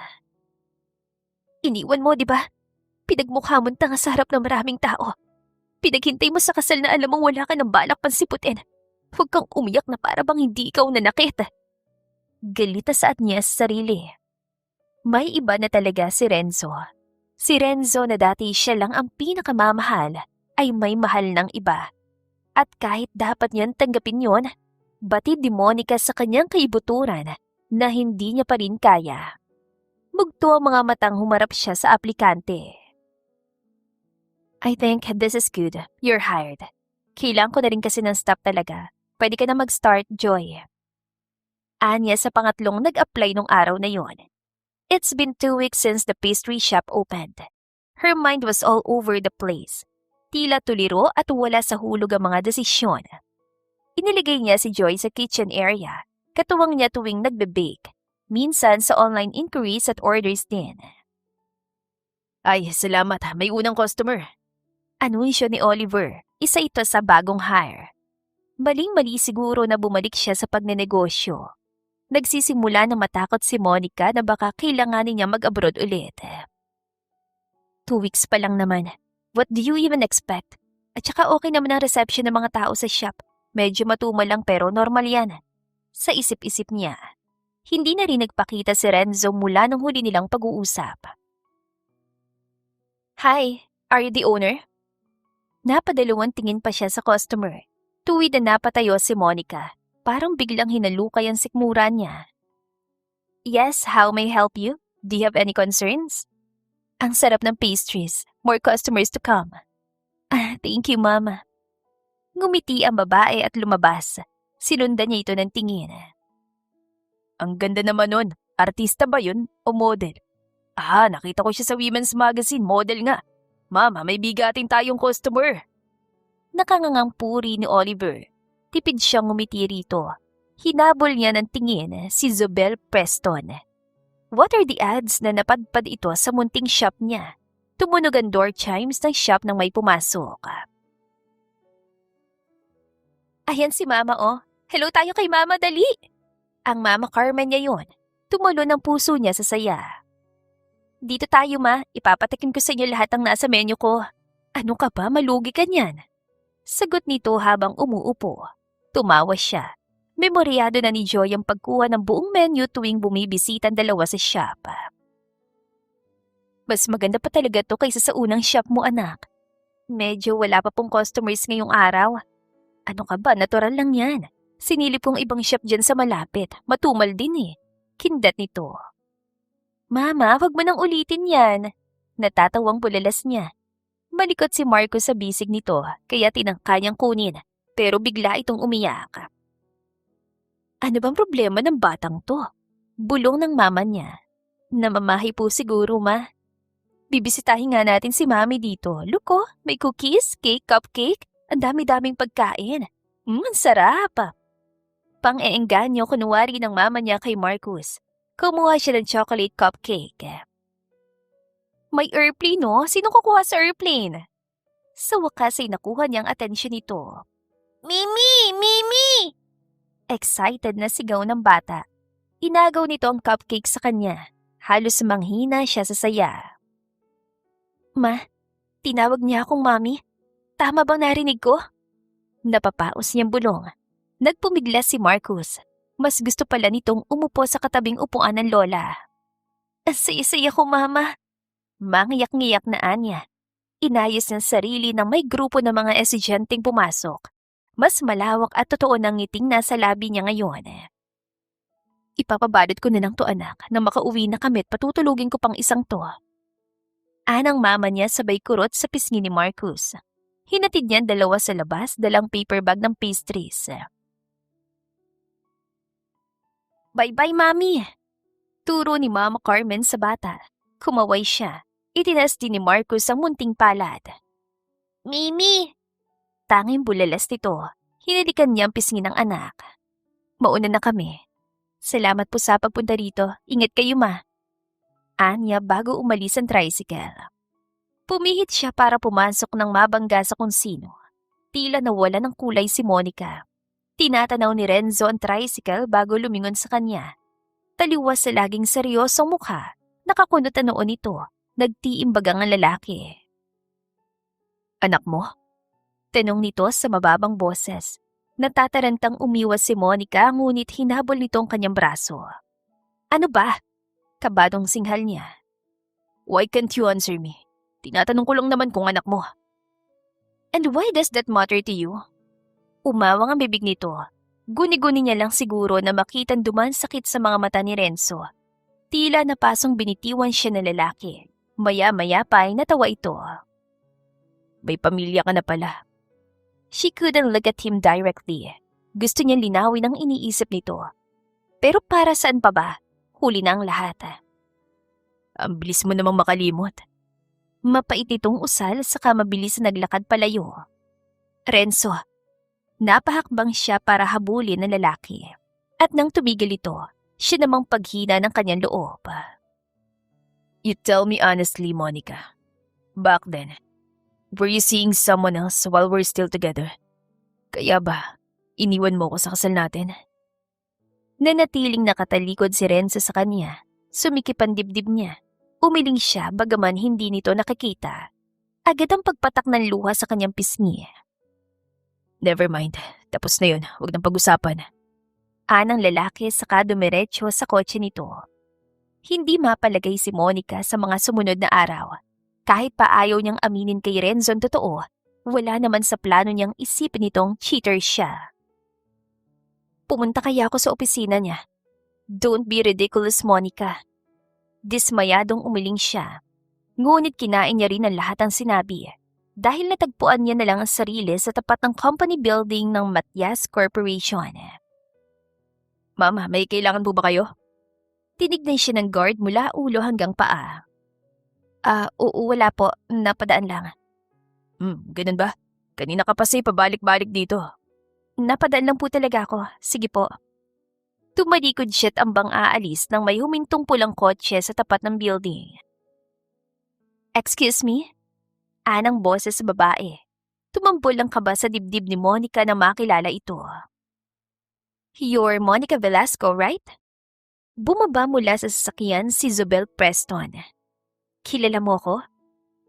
Iniwan mo, di ba? Pinagmukha mo tanga sa harap ng maraming tao. Pinaghintay mo sa kasal na alam mong wala ka ng balak pansiputin. Huwag kang umiyak na para bang hindi ikaw nanakit. Galit na saad niya sa sarili. May iba na talaga si Renzo. Si Renzo na dati siya lang ang pinakamamahal ay may mahal ng iba. At kahit dapat niyang tanggapin yon, batid ni Monica sa kanyang kaibuturan na hindi niya pa rin kaya. Mugto ang mga matang humarap siya sa aplikante. I think this is good. You're hired. Kailangan ko na rin kasi ng staff talaga. Pwede ka na mag-start, Joy. Anya sa pangatlong nag-apply nung araw na yon. It's been 2 weeks since the pastry shop opened. Her mind was all over the place. Tila tuliro at wala sa hulog ang mga desisyon. Iniligay niya si Joy sa kitchen area, katuwang niya tuwing nagbe-bake. Minsan sa online inquiries at orders din. Ay, salamat. May unang customer. Anunsyo ni Oliver, isa ito sa bagong hire. Maling-mali siguro na bumalik siya sa pagnenegosyo. Nagsisimula na matakot si Monica na baka kailanganin niya mag-abroad ulit. 2 weeks pa lang naman. What do you even expect? At saka okay naman ang reception ng mga tao sa shop. Medyo matumal lang pero normal yan. Sa isip-isip niya. Hindi na rin nagpakita si Renzo mula nung huli nilang pag-uusap. Hi, are you the owner? Napadalawang tingin pa siya sa customer. Tuwid na napatayo si Monica. Parang biglang hinalukay ang sikmura niya. Yes, how may I help you? Do you have any concerns? Ang sarap ng pastries. More customers to come. Thank you, Mama. Ngumiti ang babae at lumabas. Sinundan niya ito ng tingin. Ang ganda naman nun. Artista ba yun o model? Nakita ko siya sa women's magazine. Model nga. Mama, may bigating tayong customer. Nakangangang puri ni Oliver. Tipid siyang ngumiti rito. Hinabol niya ng tingin si Zobel Preston. What are the odds na napadpad ito sa munting shop niya? Tumunog ang door chimes ng shop nang may pumasok. Ayan si Mama, oh. Hello tayo kay Mama, dali! Ang Mama Carmen niya yun. Tumulo ng puso niya sa saya. Dito tayo, Ma. Ipapatikim ko sa inyo lahat ng nasa menu ko. Ano ka ba? Malugi ka niyan. Sagot nito habang umuupo. Tumawa siya. Memoryado na ni Joy ang pagkuha ng buong menu tuwing bumibisita ang dalawa sa shop. Mas maganda pa talaga to kaysa sa unang shop mo, anak. Medyo wala pa pong customers ngayong araw. Ano ka ba? Natural lang yan. Sinilip kong ibang shop dyan sa malapit. Matumal din eh. Kindat nito. Mama, wag mo nang ulitin yan. Natatawang bulalas niya. Malikot si Marco sa bisig nito kaya tinangkayang kunin. Pero bigla itong umiyak. Ano bang problema ng batang to? Bulong ng mama niya. Namamahay po siguro, Ma. Bibisitahin nga natin si Mami dito. Look oh, may cookies, cake, cupcake. Ang dami-daming pagkain. Ang sarap. Pang-eengganyo kunwari ng mama niya kay Marcus. Kumuha siya ng chocolate cupcake. May airplane no? Sino kukuha sa airplane? Sa wakas ay nakuha niyang atensyon nito. Mimi! Mimi! Excited na sigaw ng bata. Inagaw nito ang cupcake sa kanya. Halos manghina siya sa saya. Ma, tinawag niya akong mami. Tama bang narinig ko? Napapaos niyang bulong. Nagpumiglas si Marcus. Mas gusto pala nitong umupo sa katabing upuan ng lola. Saya-saya ko, mama. Mangiyak-ngiyak na Anya. Inayos ng sarili ng may grupo ng mga estudyanteng pumasok. Mas malawak at totoo ng ngiting nasa labi niya ngayon. Ipapabalot ko na lang to anak na makauwi na kami at patutulugin ko pang isang to. Anang mama niya sabay kurot sa pisngi ni Marcus. Hinatid niya dalawa sa labas dalang paper bag ng pastries. Bye-bye, Mami! Turo ni Mama Carmen sa bata. Kumaway siya. Itinas din ni Marcus ang munting palad. Mimi! Tanging bulalas nito. Hinalikan niya ang pisngi ng anak. Mauna na kami. Salamat po sa pagpunta rito. Ingat kayo, ma. Anya bago umalis ang tricycle. Pumihit siya para pumasok ng mabangga sa kung sino. Tila nawala ng kulay si Monica. Tinatanaw ni Renzo ang tricycle bago lumingon sa kanya. Taliwas sa laging seryosong mukha, nakakunot ang noon nito, nagtiimbagang ang lalaki. Anak mo? Tanong nito sa mababang boses. Natatarantang umiwas si Monica ngunit hinabol nito ang kanyang braso. Ano ba? Kabadong singhal niya. Why can't you answer me? Tinatanong ko lang naman kung anak mo. And why does that matter to you? Umawang ang bibig nito. Guni-guni niya lang siguro na makitang duman sakit sa mga mata ni Renzo. Tila napasong binitiwan siya ng lalaki. Maya-maya pa ay natawa ito. May pamilya ka na pala. She couldn't look at him directly. Gusto niyang linawin ang iniisip nito. Pero para saan pa ba? Huli na ang lahat. Ang bilis mo namang makalimot. Mapait itong usal saka mabilis na naglakad palayo. Renzo, napahakbang siya para habulin ng lalaki. At nang tumigil ito, siya namang paghina ng kanyang loob. You tell me honestly, Monica. Back then, were you seeing someone else while we're still together? Kaya ba, iniwan mo ko sa kasal natin? Nanatiling nakatalikod si Renzo sa kanya. Sumikip ang dibdib niya. Umiling siya bagaman hindi nito nakikita. Agad ang pagpatak ng luha sa kanyang pisngi. Never mind. Tapos na yun. Huwag nang pag-usapan. Anang lalaki saka dumiretso sa kotse nito. Hindi mapalagay si Monica sa mga sumunod na araw. Kahit pa ayaw niyang aminin kay Renzo ang totoo, wala naman sa plano niyang isipin nitong cheater siya. Pumunta kaya ako sa opisina niya. Don't be ridiculous, Monica. Dismayadong umiling siya. Ngunit kinain niya rin ang lahat ng sinabi. Dahil natagpuan niya na lang ang sarili sa tapat ng company building ng Matias Corporation. Mama, may kailangan po ba kayo? Tinignan siya ng guard mula ulo hanggang paa. Oo, wala po. Napadaan lang. Ganun ba? Kanina ka pa pabalik-balik dito. Napadaan lang po talaga ako. Sige po. Tumalikod siya at ambang aalis nang may humintong pulang kotse sa tapat ng building. Excuse me? Anang boses sa babae. Tumambol ang kaba sa dibdib ni Monica na makilala ito. You're Monica Velasco, right? Bumaba mula sa sasakyan si Zobel Preston. Kilala mo ko?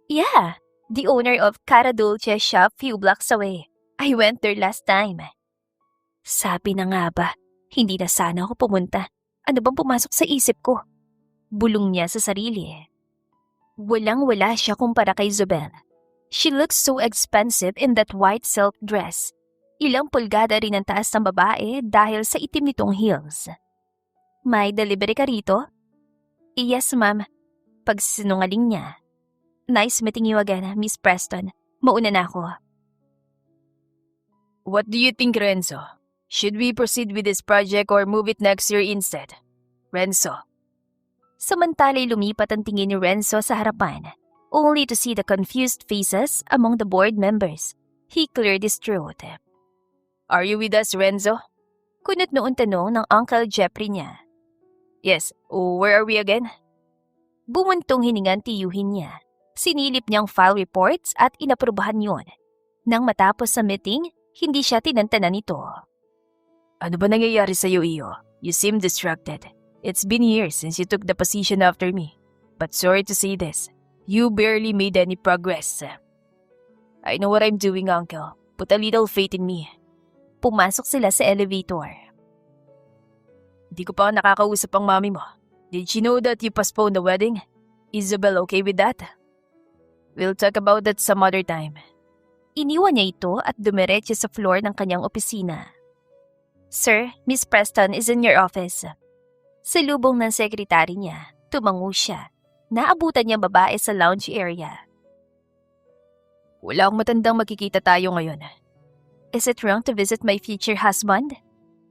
Yeah, the owner of Cara Dulce shop few blocks away. I went there last time. Sabi na nga ba, hindi na sana ako pumunta. Ano bang pumasok sa isip ko? Bulong niya sa sarili. Walang-wala siya kumpara kay Zobel. She looks so expensive in that white silk dress. Ilang pulgada rin ang taas ng babae dahil sa itim nitong heels. May delivery ka rito? Yes, ma'am. Pagsinungaling niya. Nice meeting you again, Miss Preston. Mauna na ako. What do you think, Renzo? Should we proceed with this project or move it next year instead? Renzo. Samantala'y lumipat ang tingin ni Renzo sa harapan. only to see the confused faces among the board members. He cleared his throat. Are you with us, Renzo? Kunot noon tanong ng Uncle Jeffrey niya. Yes. Where are we again? Bumuntong hiningan tiyuhin niya. Sinilip niyang file reports at inaprubahan yon. Nang matapos sa meeting, hindi siya tinantanan nito. Ano ba nangyayari sa'yo, Iyo? You seem distracted. It's been years since you took the position after me. But sorry to say this, you barely made any progress. I know what I'm doing, Uncle. Put a little faith in me. Pumasok sila sa elevator. Di ko pa nakakausap ang mami mo. Did she know that you postponed the wedding? Isabel okay with that? We'll talk about that some other time. Iniwan niya ito at dumiretso sa floor ng kanyang opisina. Sir, Miss Preston is in your office. Sa lubong ng sekretary niya, tumango siya. Naabutan niya babae sa lounge area. Wala akong matandang makikita tayo ngayon. Is it wrong to visit my future husband?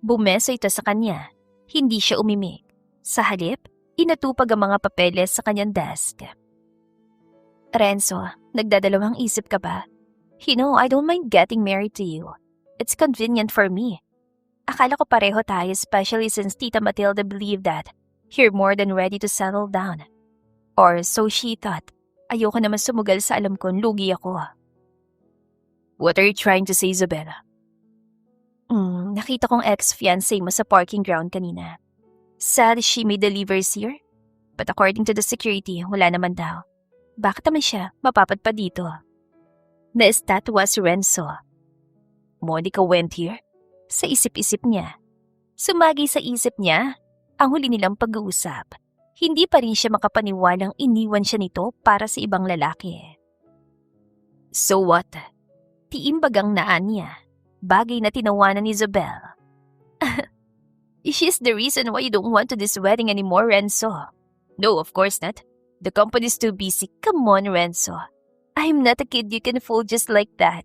Bumeso ito sa kanya. Hindi siya umimik. Sa halip, inatupag ang mga papeles sa kanyang desk. Renzo, nagdadalawang isip ka ba? You know, I don't mind getting married to you. It's convenient for me. Akala ko pareho tayo, especially since Tita Matilda believed that you're more than ready to settle down. Or so she thought. Ayoko naman sumugal sa alam kong lugi ako. What are you trying to say, Isabella? Nakita kong ex-fiancé mo sa parking ground kanina. Said she made deliveries here? But according to the security, wala naman daw. Bakit naman siya mapapadpad dito? Na-estatwa si Renzo. Monica went here? Sa isip-isip niya. Sumagi sa isip niya ang huli nilang pag-uusap. Hindi pa rin siya makapaniwalang iniwan siya nito para sa ibang lalaki. So what? Tiimbagang naan niya. Bagay na tinawanan ni Isabel. She's the reason why you don't want to this wedding anymore, Renzo. No, of course not. The company's too busy. Come on, Renzo. I'm not a kid you can fool just like that.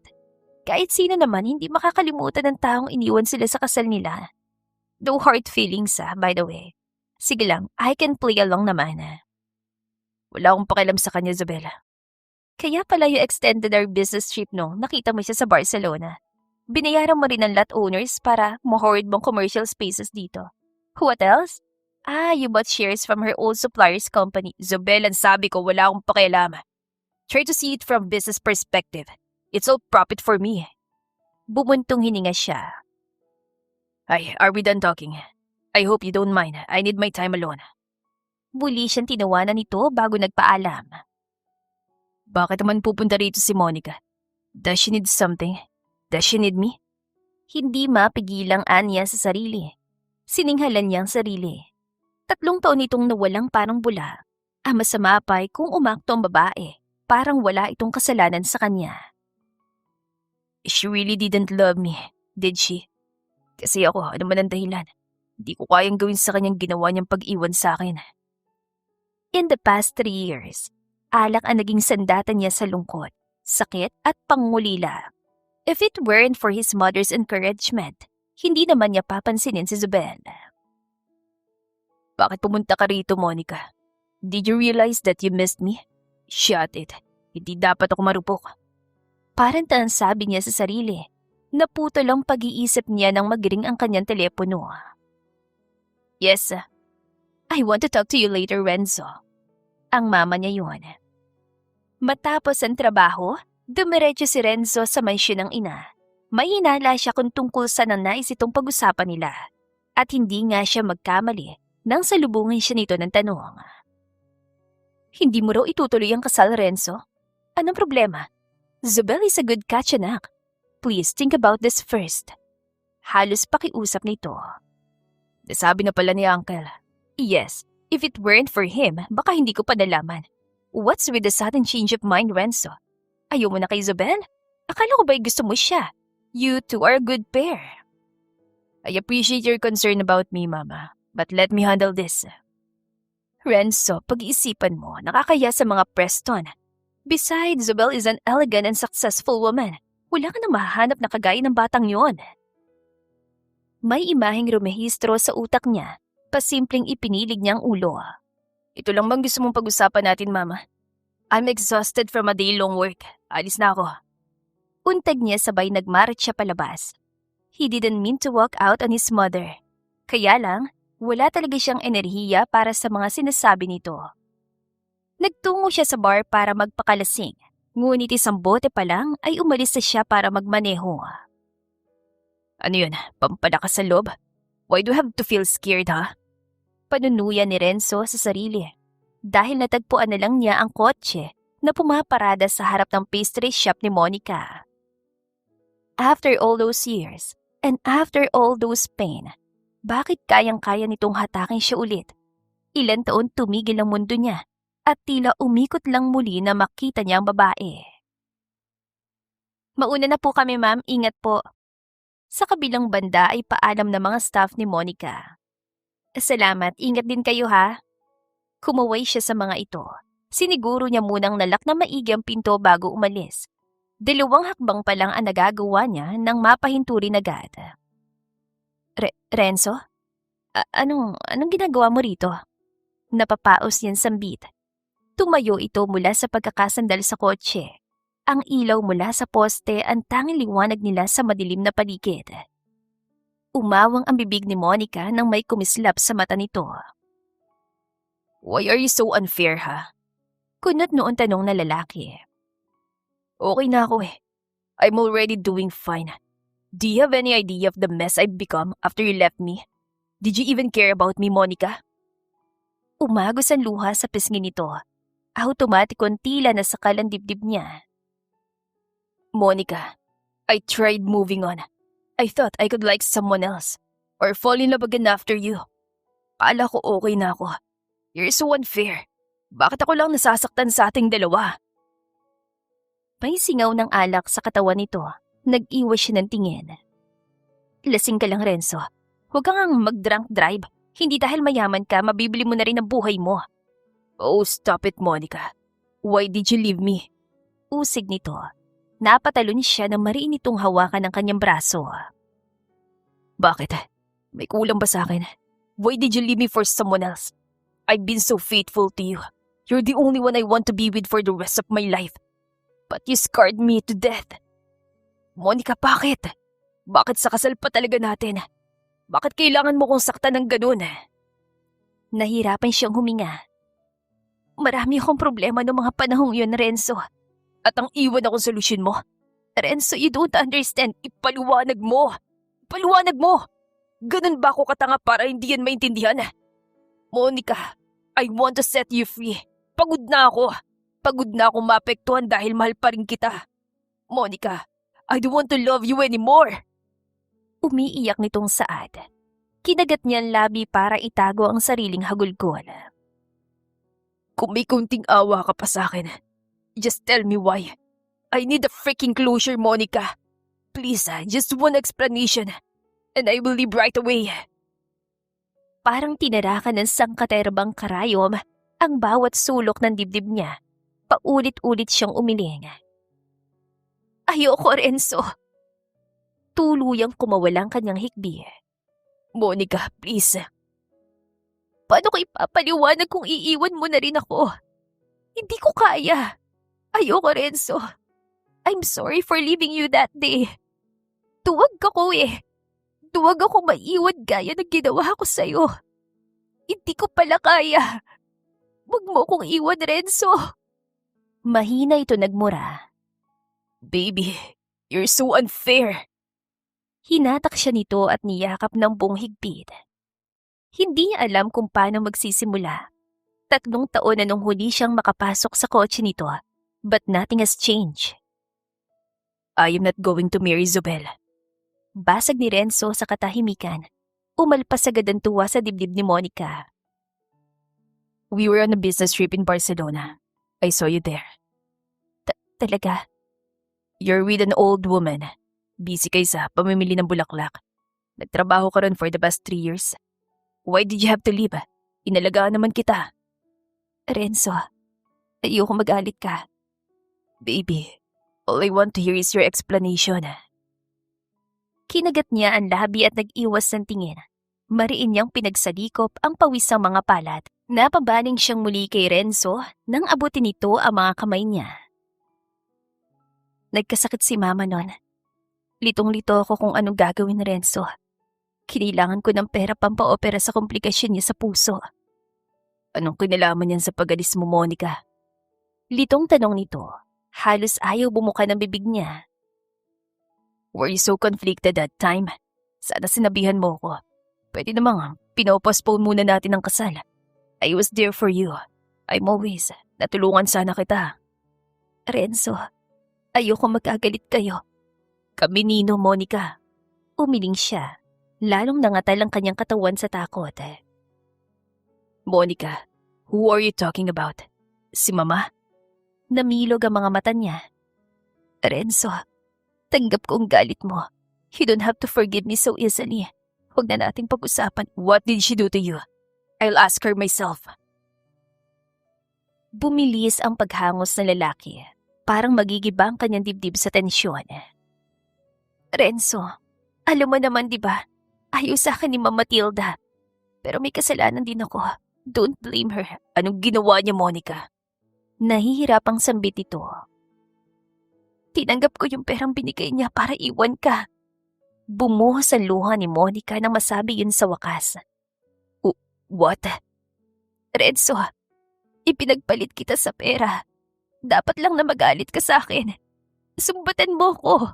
Kahit sino naman, hindi makakalimutan ng taong iniwan sila sa kasal nila. No hard feelings, by the way. Sige lang, I can play along naman. Wala akong pakialam sa kanya, Isabella. Kaya pala you extended our business trip nung nakita mo siya sa Barcelona. Binayaran mo rin ng lot owners para ma-hoard mong commercial spaces dito. What else? You bought shares from her old supplier's company. Isabella, sabi ko wala akong pakialam. Try to see it from business perspective. It's all profit for me. Bumuntong hininga siya. Ay, are we done talking? I hope you don't mind. I need my time alone. Muli siyang tinawanan nito bago nagpaalam. Bakit naman pupunta rito si Monica? Does she need something? Does she need me? Hindi mapigilang anya sa sarili. Sininghalan niyang sarili. 3 taon itong nawalang parang bula. Ang masama pa'y kung umakto ang babae, parang wala itong kasalanan sa kanya. She really didn't love me, did she? Kasi ako, ano man ang dahilan? Hindi ko kayang gawin sa kanyang ginawa niyang pag-iwan sa akin. In the past 3 years, alak ang naging sandatan niya sa lungkot, sakit at pangulila. If it weren't for his mother's encouragement, hindi naman niya papansinin si Isabel. Bakit pumunta ka rito, Monica? Did you realize that you missed me? Shut it. Hindi dapat ako marupok. Parang ang sabi niya sa sarili. Naputol ang pag-iisip niya nang magring ang kanyang telepono. Yes. I want to talk to you later, Renzo. Ang mama niya yun. Matapos ang trabaho, dumiretso si Renzo sa mansyon ng ina. May hinala siya kung tungkol sa nais itong pag-usapan nila. At hindi nga siya magkamali nang salubungin siya nito ng tanong. Hindi mo raw itutuloy ang kasal, Renzo? Anong problema? Isabel is a good catch, anak. Please think about this first. Halos pakiusap nito. Nasabi na pala ni Uncle. Yes, if it weren't for him, baka hindi ko pa nalaman. What's with the sudden change of mind, Renzo? Ayaw mo na kay Isabel? Akala ko ba'y gusto mo siya? You two are a good pair. I appreciate your concern about me, Mama. But let me handle this. Renzo, pag-iisipan mo, nakakaya sa mga Preston. Besides, Isabel is an elegant and successful woman. Wala ka na mahahanap na kagaya ng batang yon. May imaheng rumehistro sa utak niya. Pasimpleng ipinilig niya ang ulo. Ito lang bang gusto mong pag-usapan natin, Mama? I'm exhausted from a day-long work. Alis na ako. Untag niya sabay nagmarcha palabas. He didn't mean to walk out on his mother. Kaya lang, wala talaga siyang enerhiya para sa mga sinasabi nito. Nagtungo siya sa bar para magpakalasing, ngunit isang bote pa lang ay umalis na siya para magmaneho. Ano yun? Pampalakas sa loob? Why do you have to feel scared, ha? Panunuya ni Renzo sa sarili. Dahil natagpuan na lang niya ang kotse na pumaparada sa harap ng pastry shop ni Monica. After all those years, and after all those pain, bakit kayang-kaya nitong hatakin siya ulit? Ilan taon tumigil ang mundo niya at tila umikot lang muli na makita niya ang babae. Mauna na po kami, ma'am. Ingat po. Sa kabilang banda ay paalam ng mga staff ni Monica. Salamat. Ingat din kayo, ha? Kumaway siya sa mga ito. Siniguro niya munang nalak na maigi ang pinto bago umalis. 2 hakbang pa lang ang nagagawa niya nang mapahinturin agad. Renzo? Anong ginagawa mo rito? Napapaos yan sambit. Tumayo ito mula sa pagkakasandal sa kotse. Ang ilaw mula sa poste ang tanging liwanag nila sa madilim na paligid. Umawang ang bibig ni Monica nang may kumislap sa mata nito. Why are you so unfair, ha? Kunot noon tanong na lalaki. Okay na ako eh. I'm already doing fine. Do you have any idea of the mess I've become after you left me? Did you even care about me, Monica? Umagos ang luha sa pisngi nito. Automatikong tila nasakal ang dibdib niya. Monica, I tried moving on. I thought I could like someone else or fall in love again after you. Akala ko okay na ako. You're so unfair. Bakit ako lang nasasaktan sa ating dalawa? May singaw ng alak sa katawan nito. Nag-iwas siya ng tingin. Lasing ka lang, Renzo. Huwag kang mag-drunk drive. Hindi dahil mayaman ka, mabibili mo na rin ang buhay mo. Oh, stop it, Monica. Why did you leave me? Usig nito. Napatalon siya nang mariin itong hawakan ng kanyang braso. Bakit? May kulang ba sa akin? Why did you leave me for someone else? I've been so faithful to you. You're the only one I want to be with for the rest of my life. But you scarred me to death. Monica, bakit? Bakit sa kasal pa talaga natin? Bakit kailangan mo kong saktan ng ganun? Nahirapan siyang huminga. Marami akong problema noong mga panahong yun, Renzo. At ang iwan akong solusyon mo? Renzo, you don't understand. Ipaliwanag mo! Ipaliwanag mo! Ganun ba ako katanga para hindi yan maintindihan? Monica, I want to set you free. Pagod na ako. Pagod na akong maapektuhan dahil mahal pa rin kita. Monica, I don't want to love you anymore. Umiiyak nitong saad. Kinagat niya ang labi para itago ang sariling hagulgol. Kung may kunting awa ka pa sa akin, just tell me why. I need a freaking closure, Monica. Please, just one explanation. And I will leave right away. Parang tinarakan ng sangkaterbang karayom ang bawat sulok ng dibdib niya. Paulit-ulit siyang umiling. Ayoko, Renzo. Tuluyang kumawalang kanyang hikbi. Monica, please. Paano ko ipapaliwanag kung iiwan mo na rin ako? Hindi ko kaya. Ayoko, Renzo. I'm sorry for leaving you that day. Tuwag ako eh. Tuwag ako maiwan gaya ng ginawa ko sa'yo. Hindi ko pala kaya. Huwag mo kong iwan, Renzo. Mahina ito nagmura. Baby, you're so unfair. Hinatak siya nito at niyakap ng buong higpit. Hindi niya alam kung paano magsisimula. 3 taon na nung huli siyang makapasok sa kotse nito, but nothing has changed. I am not going to marry Zobel. Basag ni Renzo sa katahimikan. Umalpas agad ang tuwa sa dibdib ni Monica. We were on a business trip in Barcelona. I saw you there. Talaga? You're with an old woman. Busy kayo sa pamimili ng bulaklak. Nagtrabaho ka ron for the past 3 years. Why did you have to leave? Inalagaan naman kita. Renzo, ayoko magalit ka. Baby, all I want to hear is your explanation. Kinagat niya ang labi at nag-iwas ng tingin. Mariin niyang pinagsalikop ang pawis ng mga palad. Napabaling siyang muli kay Renzo nang abutin nito ang mga kamay niya. Nagkasakit si Mama nun. Litong-lito ako kung anong gagawin ni Renzo. Kailangan ko ng pera pampaopera sa komplikasyon niya sa puso. Anong kinalaman niyan sa pag-alis mo, Monica? Litong tanong nito. Halos ayaw bumuka ng bibig niya. Were you so conflicted that time? Sana sinabihan mo ko. Pwede namang pinopostpone muna natin ang kasal. I was there for you. I'm always natulungan sana kita. Renzo, ayoko magagalit kayo. Kami nino, Monica. Umiling siya. Lalong nangatal ang kanyang katawan sa takot. Monica, who are you talking about? Si Mama? Namilog ang mga mata niya. Renzo, tanggap ko ang galit mo. You don't have to forgive me so easily. Huwag na nating pag-usapan. What did she do to you? I'll ask her myself. Bumilis ang paghangos ng lalaki. Parang magigiba ang kanyang dibdib sa tensyon. Renzo, alam mo naman di ba? Ayaw sa akin ni Mama Matilda. Pero may kasalanan din ako. Don't blame her. Anong ginawa niya, Monica? Nahihirapang sambit ito. Tinanggap ko yung perang binigay niya para iwan ka. Bumuhos ang luha ni Monica nang masabi yun sa wakas. What? Renzo, ipinagpalit kita sa pera. Dapat lang na magalit ka sa akin. Sumbatan mo ko.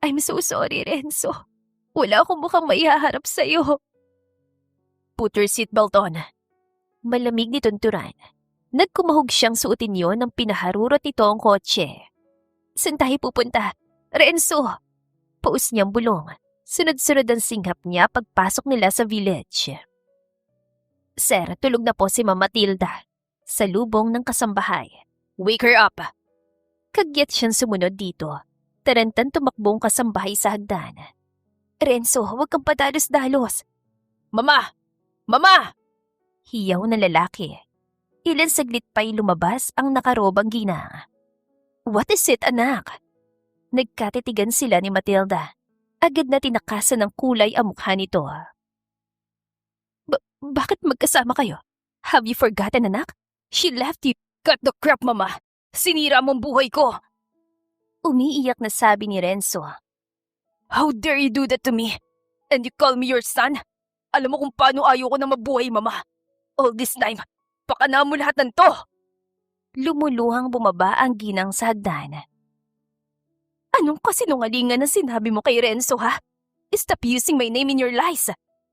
I'm so sorry, Renzo. Wala akong mukhang maihaharap sa'yo. Put your seatbelt on. Malamig ni Tunturan. Nagkumahog siyang suotin yon ng pinaharurot nito ang kotse. Saan tayo pupunta? Renzo! Paus niyang bulong. Sunod-sunod ang singhap niya pagpasok nila sa village. Sir, tulog na po si Mama Matilda. Sa lubong ng kasambahay. Wake her up! Kagyat siyang sumunod dito. Tarantan tumakbong kasambahay sa hagdan. Renzo, huwag kang padalos-dalos. Mama! Mama! Hiyaw na lalaki. Ilan saglit pa'y lumabas ang nakarobang ginang. What is it, anak? Nagkatitigan sila ni Matilda. Agad na tinakasan ng kulay ang mukha nito. Bakit magkasama kayo? Have you forgotten, anak? She left you. Cut the crap, Mama! Sinira mong buhay ko! Umiiyak na sabi ni Renzo. How dare you do that to me? And you call me your son? Alam mo kung paano ayoko na mabuhay, Mama. All this time, pakana mo lahat ng to! Lumuluhang bumaba ang ginang sa hagdan. Anong kasinungalingan na sinabi mo kay Renzo, ha? Stop using my name in your lies.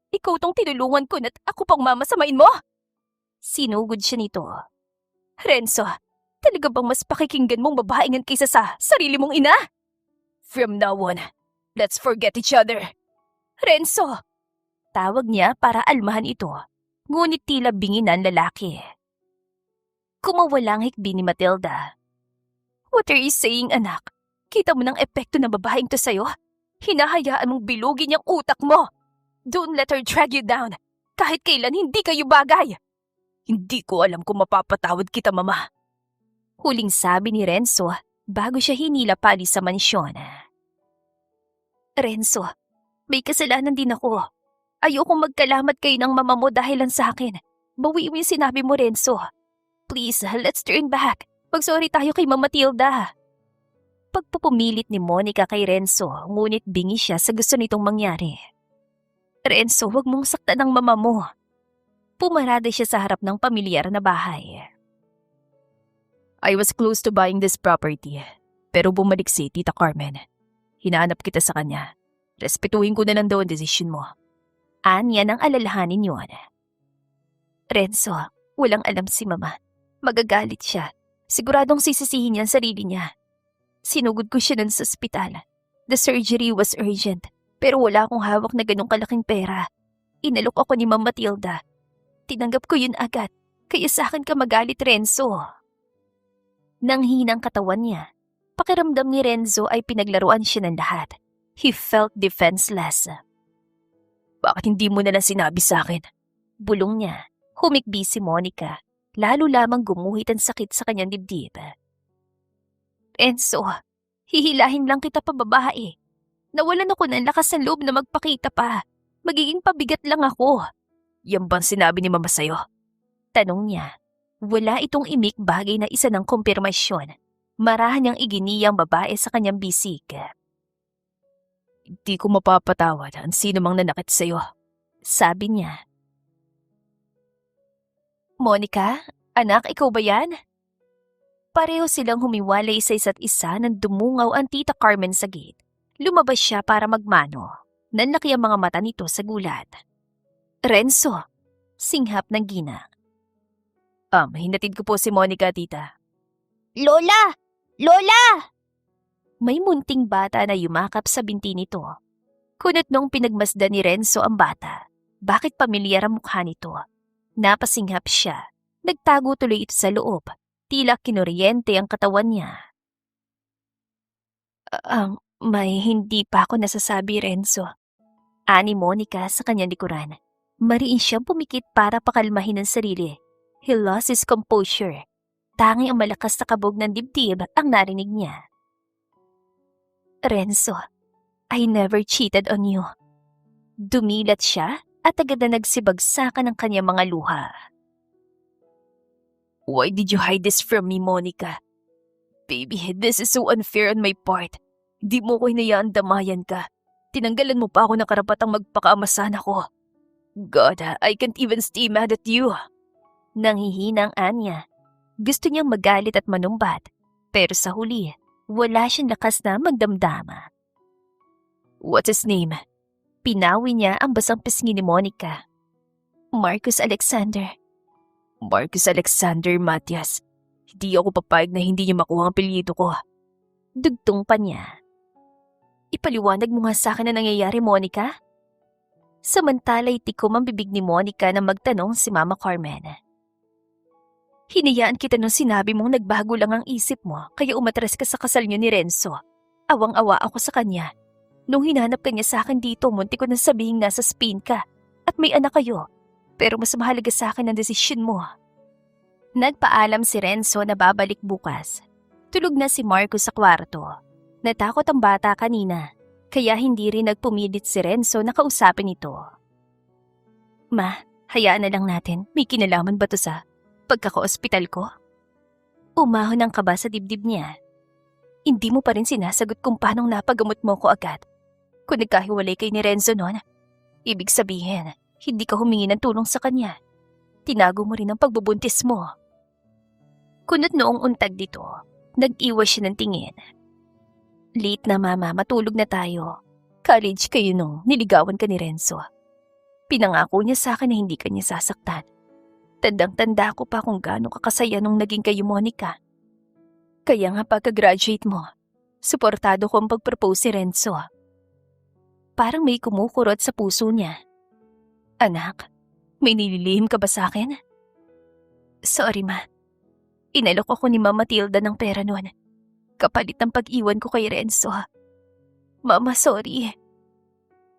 Ikaw tong tinulungan ko na't ako pang mamasamain mo? Sinugod siya nito. Renzo, talaga bang mas pakikinggan mong babaengan kaysa sa sarili mong ina? From now on, let's forget each other. Renzo! Tawag niya para almahan ito, ngunit tila binginan lalaki. Kumawalang hikbi ni Matilda. What are you saying, anak? Kita mo ng epekto ng babaeng to sa'yo? Hinahayaan mong bilugin yung utak mo. Don't let her drag you down. Kahit kailan hindi kayo bagay. Hindi ko alam kung mapapatawad kita, Mama. Huling sabi ni Renzo bago siya hinila pali sa mansyon. Renzo, may kasalanan din ako. Ayokong magkalamat kayo ng mama mo dahil lang sa akin. Bawi mo yung sinabi mo, Renzo. Please, let's turn back. Mag-sorry tayo kay Mama Matilda. Pagpupumilit ni Monica kay Renzo, ngunit bingi siya sa gusto nitong mangyari. Renzo, huwag mong saktan ang mama mo. Pumarada siya sa harap ng pamilyar na bahay. I was close to buying this property, pero bumalik si Tita Carmen. Hinahanap kita sa kanya. Respetuhin ko na lang daw ang desisyon mo. Anya ng alalahanin yun. Renzo, walang alam si Mama. Magagalit siya. Siguradong sisisihin niya ang sarili niya. Sinugod ko siya nun sa ospital. The surgery was urgent, pero wala akong hawak na ganong kalaking pera. Inalok ako ni Mama Matilda. Tinanggap ko yun agad, kaya sa akin ka magalit, Renzo. Nang hinang katawan niya, pakiramdam ni Renzo ay pinaglaruan siya ng lahat. He felt defenseless. Bakit hindi mo nalang sinabi sa akin? Bulong niya. Humikbi si Monica. Lalo lamang gumuhit ang sakit sa kanyang dibdib. Renzo, hihilahin lang kita pa babae. Nawalan ako ng lakas ng loob na magpakita pa. Magiging pabigat lang ako. Yan bang sinabi ni mama sa'yo? Tanong niya. Wala itong imik bagay na isa ng kumpirmasyon. Marahan niyang iginiyang babae sa kanyang bisig. Hindi ko mapapatawad ang sino mang nanakit sa'yo. Sabi niya. Monica, anak, ikaw ba yan? Pareho silang humiwalay sa isa't isa nang dumungaw ang tita Carmen sa gate. Lumabas siya para magmano. Nanlaki ang mga mata nito sa gulat. Renzo, singhap ng gina. Hinatid ko po si Monica, tita. Lola! Lola! May munting bata na yumakap sa binti nito. Kunot nung pinagmasdan ni Renzo ang bata. Bakit pamilyar ang mukha nito? Napasinghap siya. Nagtago tuloy ito sa loob. Tila kinuryente ang katawan niya. May hindi pa ako nasasabi, Renzo. Ani Monica sa kanyang likuran. Mariin siyang pumikit para pakalmahin ang sarili. He lost his composure. Tanging ang malakas na kabog ng dibdib ang narinig niya. Renzo, I never cheated on you. Dumilat siya at agad na nagsibagsakan ang kanyang mga luha. Why did you hide this from me, Monica? Baby, this is so unfair on my part. Di mo ko hinayaan damayan ka. Tinanggalan mo pa ako ng karapatang magpakaamasan ako. God, I can't even stay mad at you. Nanghihinang Anya. Gusto niyang magalit at manumbat. Pero sa huli, wala siyang lakas na magdamdama. What's his name? Pinawi niya ang basang pisngi ni Monica. Marcus Alexander. Marcus Alexander Matias. Hindi ako papayag na hindi niya makuha ang apelyido ko. Dugtong pa niya. Ipaliwanag mo nga sa akin na nangyayari, Monica? Samantala'y tikom ang bibig ni Monica na magtanong si Mama Carmen. Hinayaan kita nung sinabi mong nagbago lang ang isip mo kaya umatras ka sa kasal niyo ni Renzo. Awang-awa ako sa kanya. Nung hinanap ka niya sa akin dito, munti ko nang sabihing nasa Spain ka at may anak kayo. Pero mas mahalaga sa akin ang desisyon mo. Nagpaalam si Renzo na babalik bukas. Tulog na si Marcos sa kwarto. Natakot ang bata kanina, kaya hindi rin nagpumilit si Renzo na kausapin ito. Ma, hayaan na lang natin. May kinalaman ba to sa pagkaka-ospital ko? Umahon ang kaba sa dibdib niya. Hindi mo pa rin sinasagot kung paanong napagamot mo ko agad. Kung nagkahiwalay kay ni Renzo noon, ibig sabihin, hindi ka humingi ng tulong sa kanya. Tinago mo rin ang pagbubuntis mo. Kunot noong untag dito, nag-iwas siya ng tingin. Late na mama, matulog na tayo. College kayo nung niligawan ka ni Renzo. Pinangako niya sa akin na hindi ka niya sasaktan. Tandang-tanda ko pa kung gaano kakasaya nung naging kayo, Monica. Kaya nga pagka-graduate mo, suportado ko ang pag-propose si Renzo. Parang may kumukurot sa puso niya. Anak, may nililihim ka ba sa akin? Sorry, ma. Inalok ako ni Mama Matilda ng pera noon. Kapalit ng pag-iwan ko kay Renzo. Mama, sorry.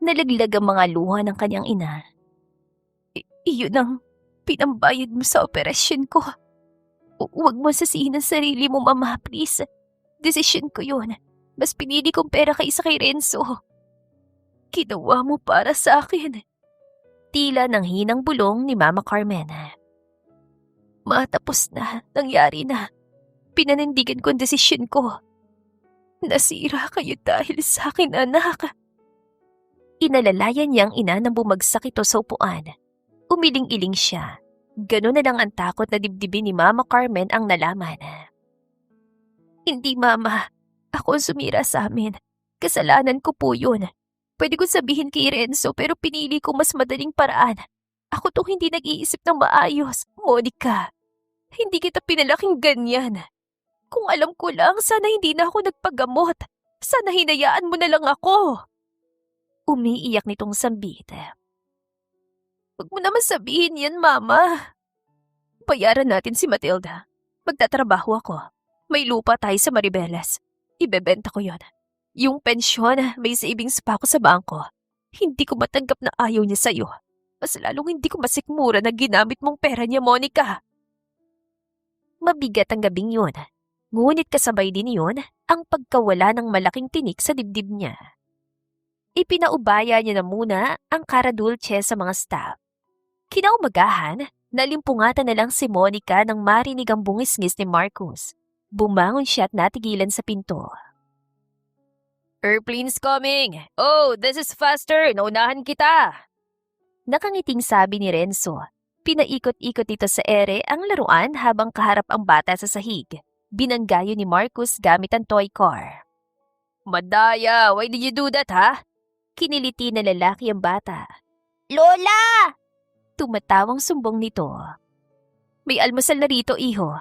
Nalaglag ang mga luha ng kanyang ina. Iyon ang pinambayad mo sa operasyon ko. Huwag mo sasihin ang sarili mo, Mama, please. Desisyon ko yun. Mas pinili kong pera kaysa kay Renzo. Ginawa mo para sa akin. Tila ng hinang bulong ni Mama Carmen. Matapos na, nangyari na. Pinanindigan ko ang desisyon ko. Nasira kayo dahil sa akin, anak. Inalalayan niyang ina nang bumagsak ito sa upuan. Umiling-iling siya. Ganon na lang ang takot na dibdibin ni Mama Carmen ang nalaman. Hindi, Mama. Ako ang sumira sa amin. Kasalanan ko po yun. Pwede ko sabihin kay Renzo pero pinili ko mas madaling paraan. Ako tong hindi nag-iisip ng maayos. Monica, hindi kita pinalaking ganyan. Kung alam ko lang, sana hindi na ako nagpagamot. Sana hinayaan mo na lang ako. Umiiyak nitong sambit. Huwag mo naman sabihin yan, Mama. Bayaran natin si Matilda. Magtatrabaho ako. May lupa tayo sa Maribeles. Ibebenta ko yon. Yung pensyon, may savings pa ako sa bangko. Hindi ko matanggap na ayaw niya sa'yo. Mas lalong hindi ko masikmura na ginamit mong pera niya, Monica. Mabigat ang gabing yun. Ngunit kasabay din yun ang pagkawala ng malaking tinik sa dibdib niya. ipinaubaya niya na muna ang karadulce sa mga staff. Kinaumagahan, nalimpungatan na lang si Monica nang marinig ang bungis-ngis ni Marcus. Bumangon siya at natigilan sa pinto. Airplane's coming! Oh, this is faster! Naunahan kita! Nakangiting sabi ni Renzo. Pinaikot-ikot dito sa ere ang laruan habang kaharap ang bata sa sahig. Binanggayo ni Marcus gamit ang toy car. Madaya! Why did you do that, ha? Kiniliti na lalaki ang bata. Lola! Tumatawang sumbong nito. May almusal na rito, iho.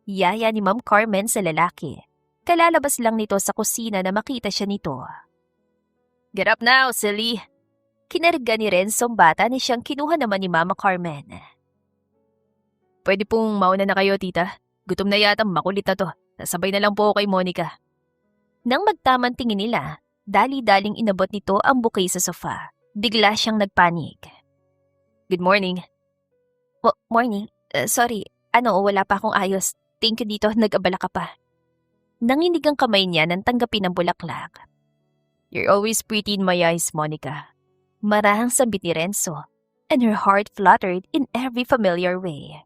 Yaya ni Ma'am Carmen sa lalaki. Kalalabas lang nito sa kusina na makita siya nito. Get up now, silly! Kinarga ni Renzo ang bata na siyang kinuha naman ni Mama Carmen. Pwede pong mauna na kayo, tita. Gutom na yata, makulit na to. Sasabay na lang po ako kay Monica. Nang magtamang tingin nila, dali-daling inabot nito ang bouquet sa sofa. Bigla siyang nagpanik. Good morning. Morning. Sorry. Wala pa akong ayos. Thank you dito, nag-abala ka pa. Nanginig ang kamay niya nang tanggapin ang bulaklak. You're always pretty in my eyes, Monica. Marahang sambit ni Renzo, and her heart fluttered in every familiar way.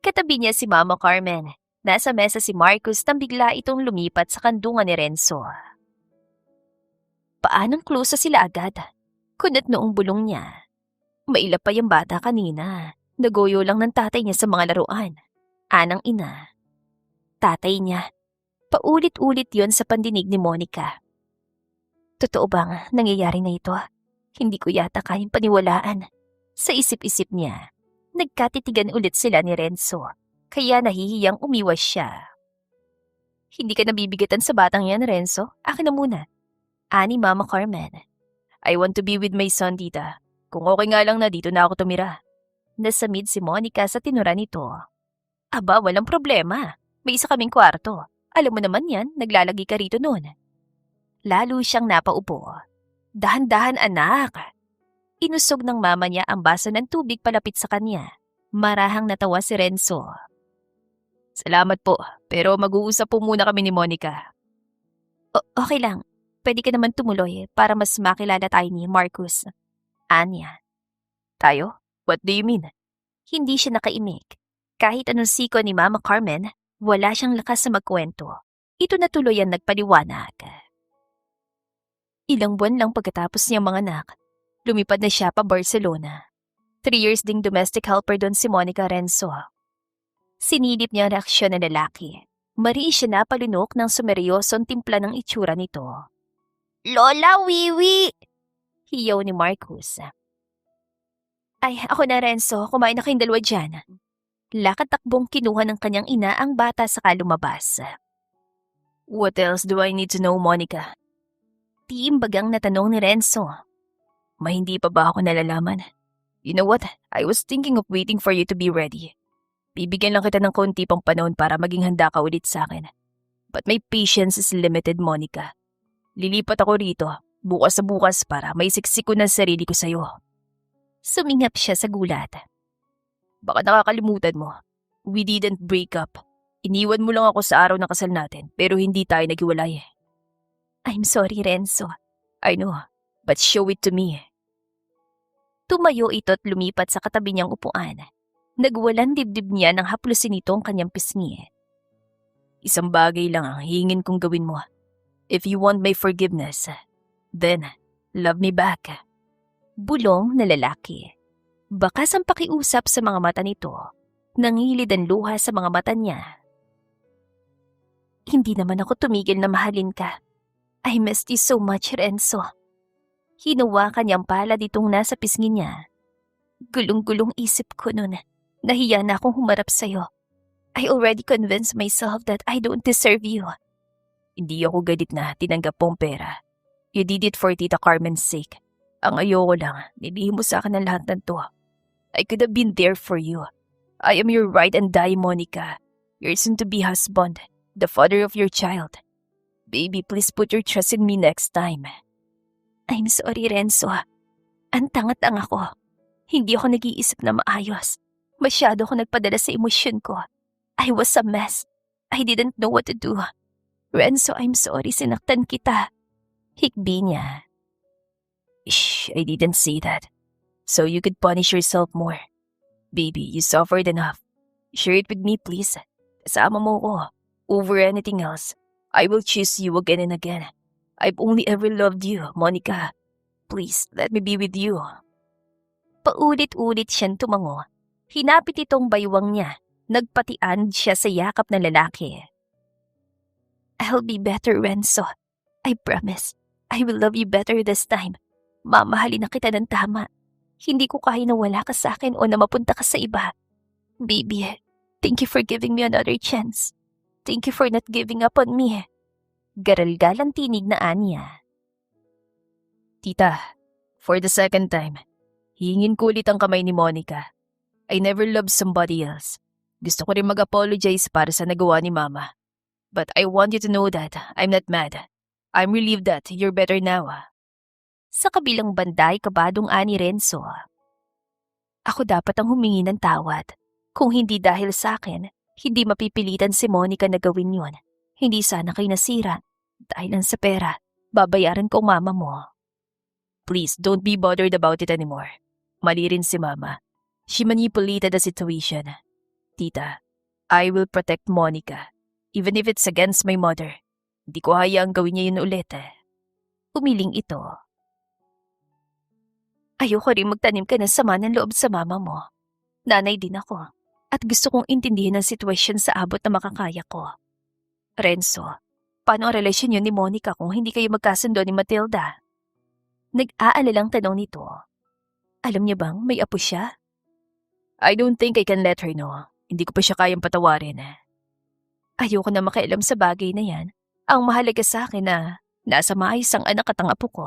Katabi niya si Mama Carmen. Nasa mesa si Marcus nang bigla itong lumipat sa kandungan ni Renzo. Paanong klusa sila agad? Kunat noong bulong niya. Mailap pa yung bata kanina. Nagoyo lang ng tatay niya sa mga laruan. Anang ina. Tatay niya. Paulit-ulit yon sa pandinig ni Monica. Totoo bang nangyayari na ito? Hindi ko yata kayang paniwalaan. Sa isip-isip niya, nagkatitigan ulit sila ni Renzo, kaya nahihiyang umiwas siya. Hindi ka nabibigatan sa batang yan, Renzo. Akin na muna. Ani Mama Carmen. I want to be with my son, tita. Kung okay nga lang na dito na ako tumira. Nasamid si Monica sa tinura nito. Aba, walang problema. May isa kaming kwarto. Alam mo naman yan, naglalagi ka rito noon. Lalo siyang napaupo. Dahan-dahan anak. Inusog ng mama niya ang baso ng tubig palapit sa kanya. Marahang natawa si Renzo. Salamat po, pero mag-uusap po muna kami ni Monica. Okay lang. Pwede ka naman tumuloy para mas makilala tayo ni Marcus. Anya. Tayo? What do you mean? Hindi siya nakaimik. Kahit anong siko ni Mama Carmen, wala siyang lakas sa magkwento. Ito na tuloy ang nagpaliwanag. Ilang buwan lang pagkatapos niyang mga anak, lumipad na siya pa Barcelona. 3 years ding domestic helper doon si Monica Renzo. Sinilip niya ang reaksyon ng lalaki. Mariis siya napalunok ng sumeryosong timpla ng itsura nito. Lola, wiwi! Hiyaw ni Marcus. Ay, ako na Renzo, kumain na kayong dalawa dyan. Lakatakbong kinuha ng kanyang ina ang bata saka lumabas. What else do I need to know, Monica? Tiimbagang natanong ni Renzo. May hindi pa ba ako nalalaman? You know what? I was thinking of waiting for you to be ready. Bibigyan lang kita ng konti pang panahon para maging handa ka ulit sa akin. But my patience is limited, Monica. Lilipat ako rito, bukas sa bukas para may siksik ko ng sarili ko sa'yo. Sumingap siya sa gulat. Baka nakakalimutan mo. We didn't break up. Iniwan mo lang ako sa araw ng kasal natin, pero hindi tayo naghiwalay. I'm sorry, Renzo. I know, but show it to me. Tumayo ito at lumipat sa katabi niyang upuan. Nagwalan dibdib niya nang haplusin ito ang kanyang pisngi. Isang bagay lang ang hingin kong gawin mo. If you want my forgiveness, then love me back. Bulong na lalaki. Bakas ang pakiusap sa mga mata nito. Nangilid ang luha sa mga mata niya. Hindi naman ako tumigil na mahalin ka. I missed you so much, Renzo. Hinuwakan niyang palad itong nasa pisngi niya. Gulong-gulong isip ko nun. Nahiya na akong humarap sa'yo. I already convinced myself that I don't deserve you. Hindi ako galit na tinanggap pong pera. You did it for Tita Carmen's sake. Ang ayoko lang, nilihim mo sa akin ang lahat ng to. I could have been there for you. I am your ride and die, Monica. Your soon-to-be husband, the father of your child. Baby, please put your trust in me next time. I'm sorry, Renzo. Ang tanga-tanga ko. Hindi ako nag-iisip na maayos. Masyado ako nagpadala sa emosyon ko. I was a mess. I didn't know what to do. Renzo, I'm sorry, sinaktan kita. Hikbi niya. Shh, I didn't say that. So you could punish yourself more. Baby, you suffered enough. Share it with me, please. Kasama mo ko. Over anything else. I will choose you again and again. I've only ever loved you, Monica. Please, let me be with you. Paulit-ulit siyang tumango. Hinapit itong baywang niya. Nagpatian siya sa yakap ng lalaki. I'll be better, Renzo. I promise. I will love you better this time. Mamahalin na kita ng tama. Hindi ko kaya na wala ka sa akin o na mapunta ka sa iba. Baby, thank you for giving me another chance. Thank you for not giving up on me. Garal-galang tinig na Anya. Tita, for the second time, hihingin ko ulit ang kamay ni Monica. I never loved somebody else. Gusto ko rin mag-apologize para sa nagawa ni Mama. But I want you to know that I'm not mad. I'm relieved that you're better now. Sa kabilang banda ay kabadong ani Renzo. Ako dapat ang humingi ng tawad. Kung hindi dahil sa akin, hindi mapipilitan si Monica na gawin yun. Hindi sana kayo nasira. Dahil lang sa pera, babayaran ko ang mama mo. Please, don't be bothered about it anymore. Mali rin si Mama. She manipulated the situation. Tita, I will protect Monica. Even if it's against my mother. Hindi ko hayaang gawin niya yun ulit. Umiling ito. Ayoko rin magtanim ka ng sama ng loob sa mama mo. Nanay din ako. At gusto kong intindihin ang sitwasyon sa abot na makakaya ko. Renzo, paano ang relasyon yun ni Monica kung hindi kayo magkasundo ni Matilda? Nag-aalalang tanong nito. Alam niya bang may apo siya? I don't think I can let her know. Hindi ko pa siya kayang patawarin. Ayoko na makialam sa bagay na yan. Ang mahalaga sa akin na nasa maayos ang anak at ang apo ko.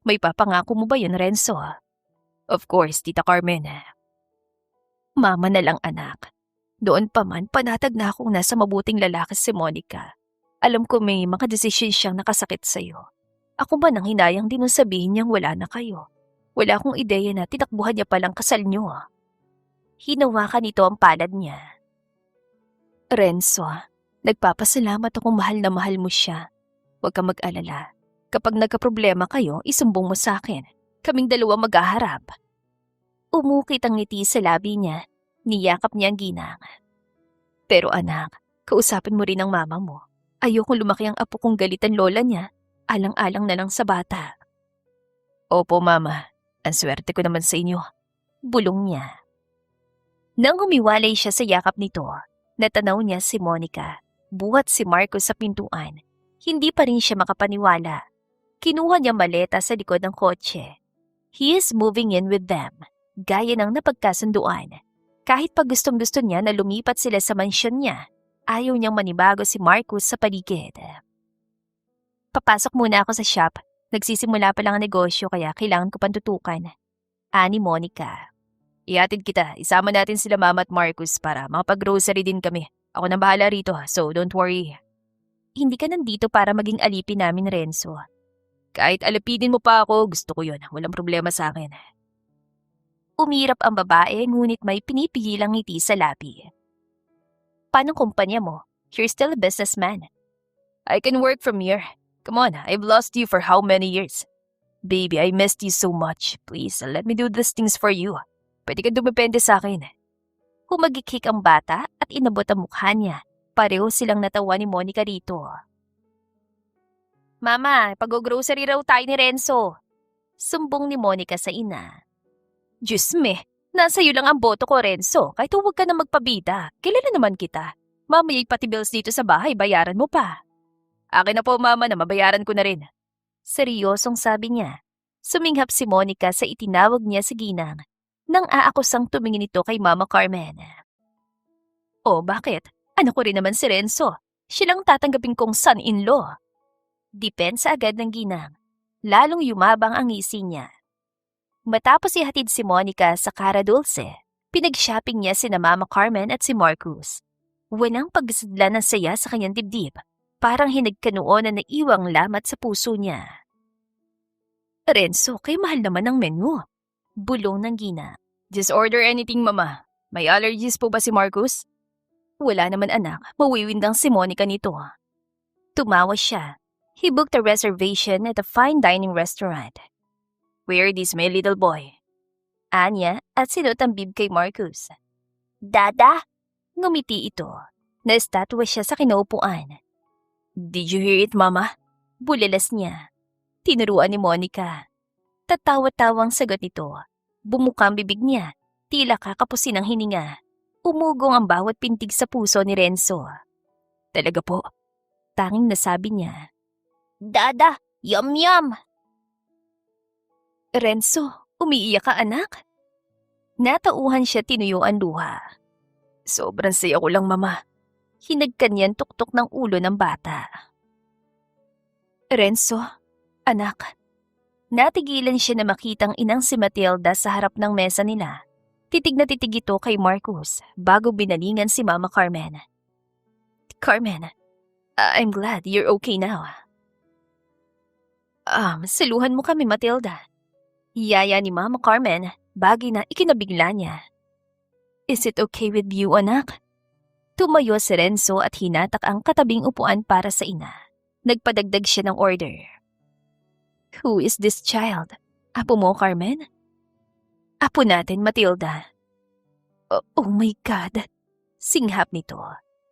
May papangako mo ba yun, Renzo? Of course, Tita Carmen. Mama na lang anak. Doon pa man, panatag na akong nasa mabuting lalaki si Monica. Alam ko may mga desisyon siyang nakasakit sa'yo. Ako ba nang hinayang din nung sabihin niyang wala na kayo? Wala akong ideya na tinakbuhan niya palang kasal niyo. Hinawakan nito ang palad niya. Renzo, nagpapasalamat akong mahal na mahal mo siya. Huwag kang mag-alala. Kapag nagkaproblema kayo, isumbong mo sa akin. Kaming dalawa maghaharap. Umukit ang ngiti sa labi niya. Niyakap niya ang ginang. Pero anak, kausapin mo rin ang mama mo. Ayokong lumaki ang apo kong galitan lola niya. Alang-alang na lang sa bata. Opo, Mama. Ang swerte ko naman sa inyo. Bulong niya. Nang humiwalay siya sa yakap nito, natanaw niya si Monica. Buhat si Marcos sa pintuan. Hindi pa rin siya makapaniwala. Kinuha niya maleta sa likod ng kotse. He is moving in with them, gaya ng napagkasunduan. Kahit pag gustong-gusto niya na lumipat sila sa mansyon niya, ayaw niyang manibago si Marcos sa paligid. Papasok muna ako sa shop. Nagsisimula pa lang ang negosyo kaya kailangan ko pang tutukan. Ani Monica. Ihatid kita. Isama natin sila Mama at Marcos para makapag-grocery din kami. Ako nang bahala rito, so don't worry. Hindi ka nandito para maging alipin namin, Renzo. Kahit alipidin mo pa ako, gusto ko yun. Walang problema sa akin. Umirap ang babae ngunit may pinipigilang ngiti sa labi. Paano kumpanya mo? You're still a businessman. I can work from here. Come on, I've lost you for how many years? Baby, I missed you so much. Please, let me do these things for you. Pwede ka dumepende sa akin. Humagikik ang bata at inabot ang mukha niya. Pareho silang natawa ni Monica rito. Mama, pag-grocery raw tayo ni Renzo. Sumbong ni Monica sa ina. Diyos me, nasa iyo lang ang boto ko, Renzo. Kahit huwag ka na magpabida. Kilala naman kita. Mamaya'y pati bills dito sa bahay, bayaran mo pa. Akin na po, Mama, na mabayaran ko na rin. Seryosong sabi niya. Suminghap si Monica sa itinawag niya sa ginang. Nang aakusang tumingin ito kay Mama Carmen. Oh, bakit? Ano ko rin naman si Renzo. Siya lang tatanggapin kong son-in-law. Depensa agad ng ginang. Lalong yumabang ang ngisi niya. Matapos ihatid si Monica sa Cara Dulce, pinag-shopping niya sina Mama Carmen at si Marcos. Walang pagsidla ng saya sa kanyang dibdib. Parang hinagkanuon na naiwang lamat sa puso niya. Renzo, kay mahal naman ang menu. Bulong ng gina. Just order anything, Mama. May allergies po ba si Marcos? Wala naman anak, mawiwindang si Monica nito. Tumawa siya. He booked a reservation at a fine dining restaurant. Wear this, my little boy. Anya at sinot ang bib kay Marcus. Dada? Ngumiti ito. Naestatwa siya sa kinaupuan. Did you hear it, Mama? Bulilas niya. Tinuruan ni Monica. Tatawa-tawang sagot nito. Bumuka ang bibig niya. Tila kakapusin ang hininga. Umugong ang bawat pintig sa puso ni Renzo. Talaga po? Tanging nasabi niya. Dada, yum-yum! Renzo, umiiyak ka anak? Natauhan siya tinuyuan luha. Sobrang saya ko lang, Mama. Hinagkan niyan tuktok ng ulo ng bata. Renzo, anak. Natigilan siya na makitang inang si Matilda sa harap ng mesa nila. Titig na titig ito kay Marcus bago binalingan si Mama Carmen. Carmen, I'm glad you're okay now. Saluhan mo kami, Matilda. Yaya ni Mama Carmen, bagay na ikinabigla niya. Is it okay with you, anak? Tumayo si Renzo at hinatak ang katabing upuan para sa ina. Nagpadagdag siya ng order. Who is this child? Apo mo, Carmen? Apo natin, Matilda. Oh my God. Singhap nito.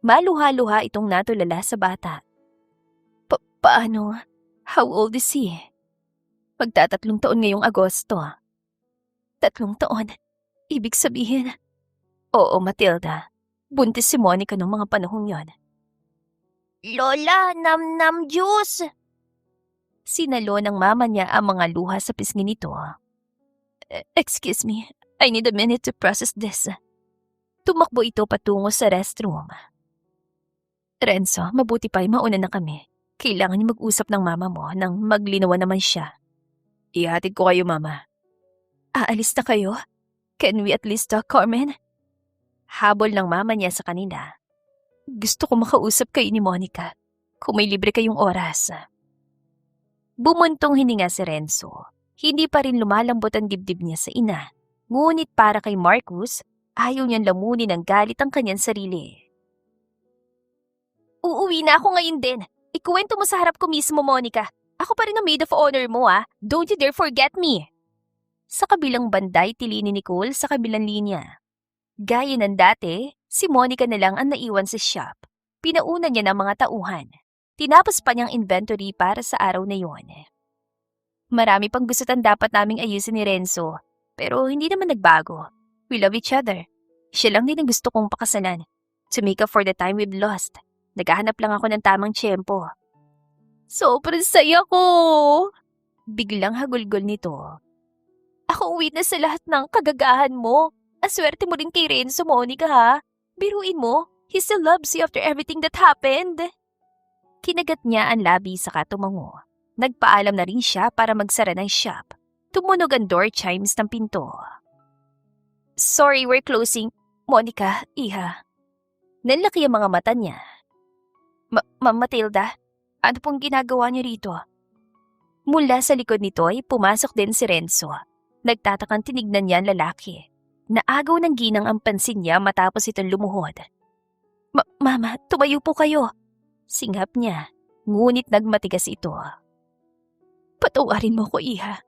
Maluha-luha itong natulala sa bata. Paano? How old is he? Magtatatlong taon ngayong Agosto. 3 taon? Ibig sabihin? Oo, Matilda. Buntis si Monica noong mga panahong yon. Lola, nam-nam juice! Sinalo ng mama niya ang mga luha sa pisngi nito. Excuse me, I need a minute to process this. Tumakbo ito patungo sa restroom. Renzo, mabuti pa'y mauna na kami. Kailangan niyo mag-usap ng mama mo nang maglinawan naman siya. Ihatid ko kayo, Mama. Aalis na kayo? Can we at least talk, Carmen? Habol ng mama niya sa kanila. Gusto ko makausap kayo ni Monica. Kung may libre kayong oras. Bumuntong hininga si Renzo. Hindi pa rin lumalambot ang dibdib niya sa ina. Ngunit para kay Marcus, ayaw niyang lamunin ng galit ang kanyang sarili. Uuwi na ako ngayon din. Ikuwento mo sa harap ko mismo, Monica. Ako pa rin ang maid of honor mo, ah. Don't you dare forget me. Sa kabilang banday, tili ni Nicole sa kabilang linya. Gaya ng dati, si Monica na lang ang naiwan sa shop. Pinauna niya ng mga tauhan. Tinapos pa niyang inventory para sa araw na yon. Marami pang gustutan dapat naming ayusin ni Renzo, pero hindi naman nagbago. We love each other. Siya lang din ang gusto kong pakasalan. To make up for the time we've lost. Naghahanap lang ako ng tamang tiyempo. Sobrang saya ko! Biglang hagulgol nito. Ako uwi na sa lahat ng kagagahan mo. Aswerte mo rin kay Renzo, Monica, ha? Biruin mo, he still loves you after everything that happened. Kinagat niya ang labi saka tumango. Nagpaalam na rin siya para magsara ng shop. Tumunog ang door chimes ng pinto. Sorry, we're closing. Monica, iha. Nanlaki ang mga mata niya. Ma'am Matilda, ano pong ginagawa niyo rito? Mula sa likod nito ay pumasok din si Renzo. Nagtatakang tinignan niya ang lalaki. Naagaw ng ginang ang pansin niya matapos itong lumuhod. Mama, tumayo po kayo. Singhap niya, ngunit nagmatigas ito. Patawarin mo ko, iha.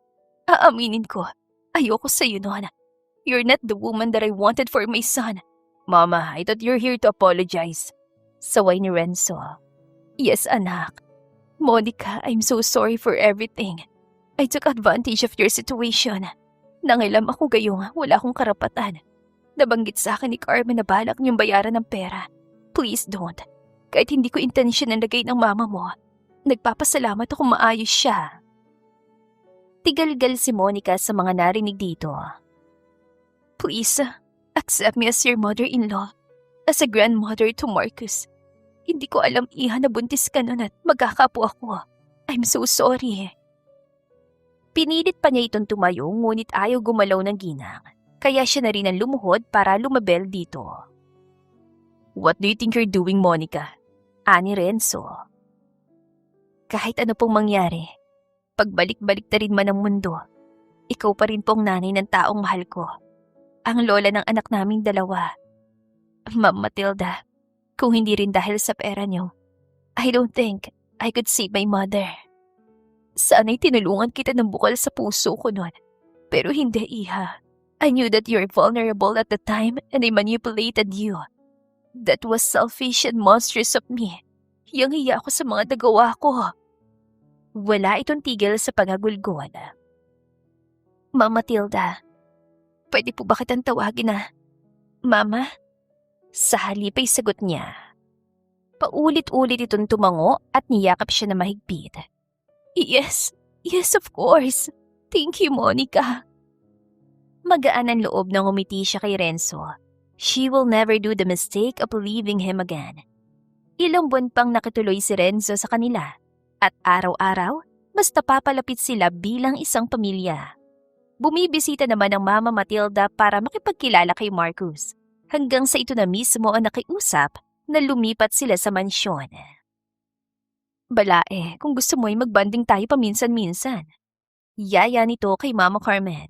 Aaminin ko, ayoko sa'yo noon. You're not the woman that I wanted for my son. Mama, I thought you're here to apologize. Saway ni Renzo. Yes, anak. Monica, I'm so sorry for everything. I took advantage of your situation. Nangilam ako gayong wala akong karapatan. Nabanggit sa akin ni Carmen na balak niyong bayaran ng pera. Please don't. Kahit hindi ko intensyon na lagay ng mama mo, nagpapasalamat akong maayos siya. Tigalgal si Monica sa mga narinig dito. Please, accept me as your mother-in-law, as a grandmother to Marcus. Hindi ko alam, iha, na buntis ka nun at magkakapo ako. I'm so sorry. Pinilit pa niya itong tumayo ngunit ayaw gumalaw ng ginang. Kaya siya na rin ang lumuhod para lumabel dito. What do you think you're doing, Monica? Ani Renzo. Kahit ano pong mangyari, pagbalik-balik na rin man ang mundo, ikaw pa rin pong nanay ng taong mahal ko. Ang lola ng anak naming dalawa. Ma'am Matilda, kung hindi rin dahil sa pera niyo, I don't think I could save my mother. Sana'y tinulungan kita ng bukal sa puso ko noon. Pero hindi, Iha. I knew that you're vulnerable at the time and I manipulated you. That was selfish and monstrous of me. Hiyang-hiya ako sa mga nagawa ko. Wala itong tigil sa pagagulgol. Ma'am Matilda, pwede po ba kitang tawagin na Mama? Sa halip ay sagot niya. Paulit-ulit itong tumango at niyakap siya na mahigpit. Yes, yes of course. Thank you, Monica. Magaan ang loob nang umiti siya kay Renzo. She will never do the mistake of leaving him again. Ilang buwan pang nakituloy si Renzo sa kanila at araw-araw, mas napapalapit sila bilang isang pamilya. Bumibisita naman ang Mama Matilda para makipagkilala kay Marcus hanggang sa ito na mismo ang nakiusap na lumipat sila sa mansyon. Balae, kung gusto mo ay magbanding tayo paminsan-minsan. Yaya nito kay Mama Carmen.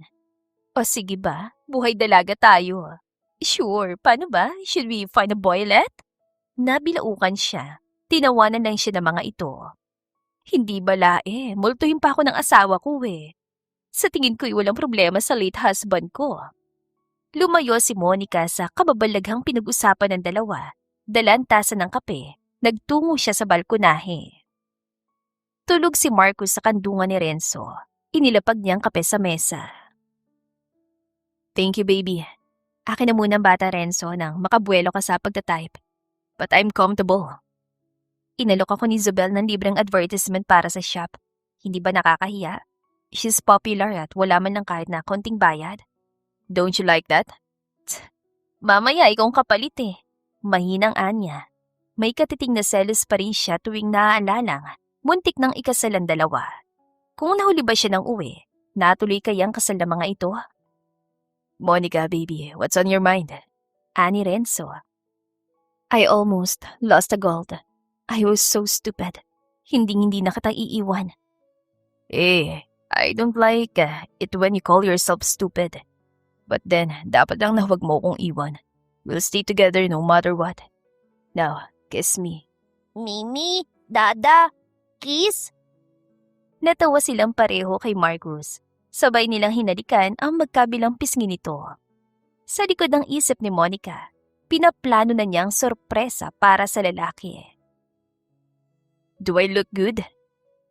O sige ba, buhay dalaga tayo. Sure, paano ba? Should we find a boylet? Nabilaukan siya. Tinawanan lang siya ng mga ito. Hindi balae, multuhin pa ako ng asawa ko eh. Sa tingin ko'y walang problema sa late husband ko. Lumayo si Monica sa kababalaghang pinag-usapan ng dalawa. Dalantasan ng kape, nagtungo siya sa balkonahe. Tulog si Marcus sa kandungan ni Renzo. Inilapag niyang kape sa mesa. Thank you, baby. Akin na muna ang bata, Renzo, nang makabuelo ka sa pagtatype. But I'm comfortable. Inalok ako ni Zobel ng libreng advertisement para sa shop. Hindi ba nakakahiya? She's popular at wala man lang kahit na konting bayad. Don't you like that? Mamaya, ikaw ang kapalit eh. Mahinang anya. May katiting na selos pa rin siya tuwing naaalalang muntik ng ikasalang dalawa. Kung nahuli ba siya ng uwi, natuloy kayang kasal na mga ito? Monica, baby, what's on your mind? Ani Renzo. I almost lost the gold. I was so stupid. Hindi na kita iiwan. I don't like it when you call yourself stupid. But then, dapat lang na huwag mo kong iwan. We'll stay together no matter what. Now, kiss me. Mimi, Dada, kiss? Natawa silang pareho kay Marcus. Sabay nilang hinalikan ang magkabilang pisngi nito. Sa likod ng isip ni Monica, pinaplano na niyang sorpresa para sa lalaki. Do I look good?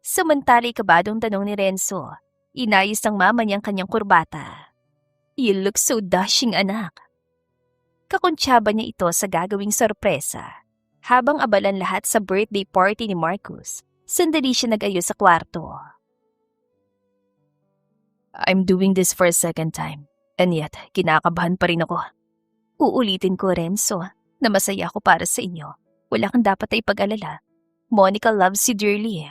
Samantala ikabadong tanong ni Renzo. Inayos ng mama niyang kanyang kurbata. You look so dashing, anak. Kakuntsaba niya ito sa gagawing sorpresa. Habang abalan lahat sa birthday party ni Marcus, sandali siya nag-ayos sa kwarto. I'm doing this for a second time, and yet kinakabahan pa rin ako. Uulitin ko, Renzo, na masaya ako para sa inyo. Wala kang dapat ay pag-alala. Monica loves you dearly.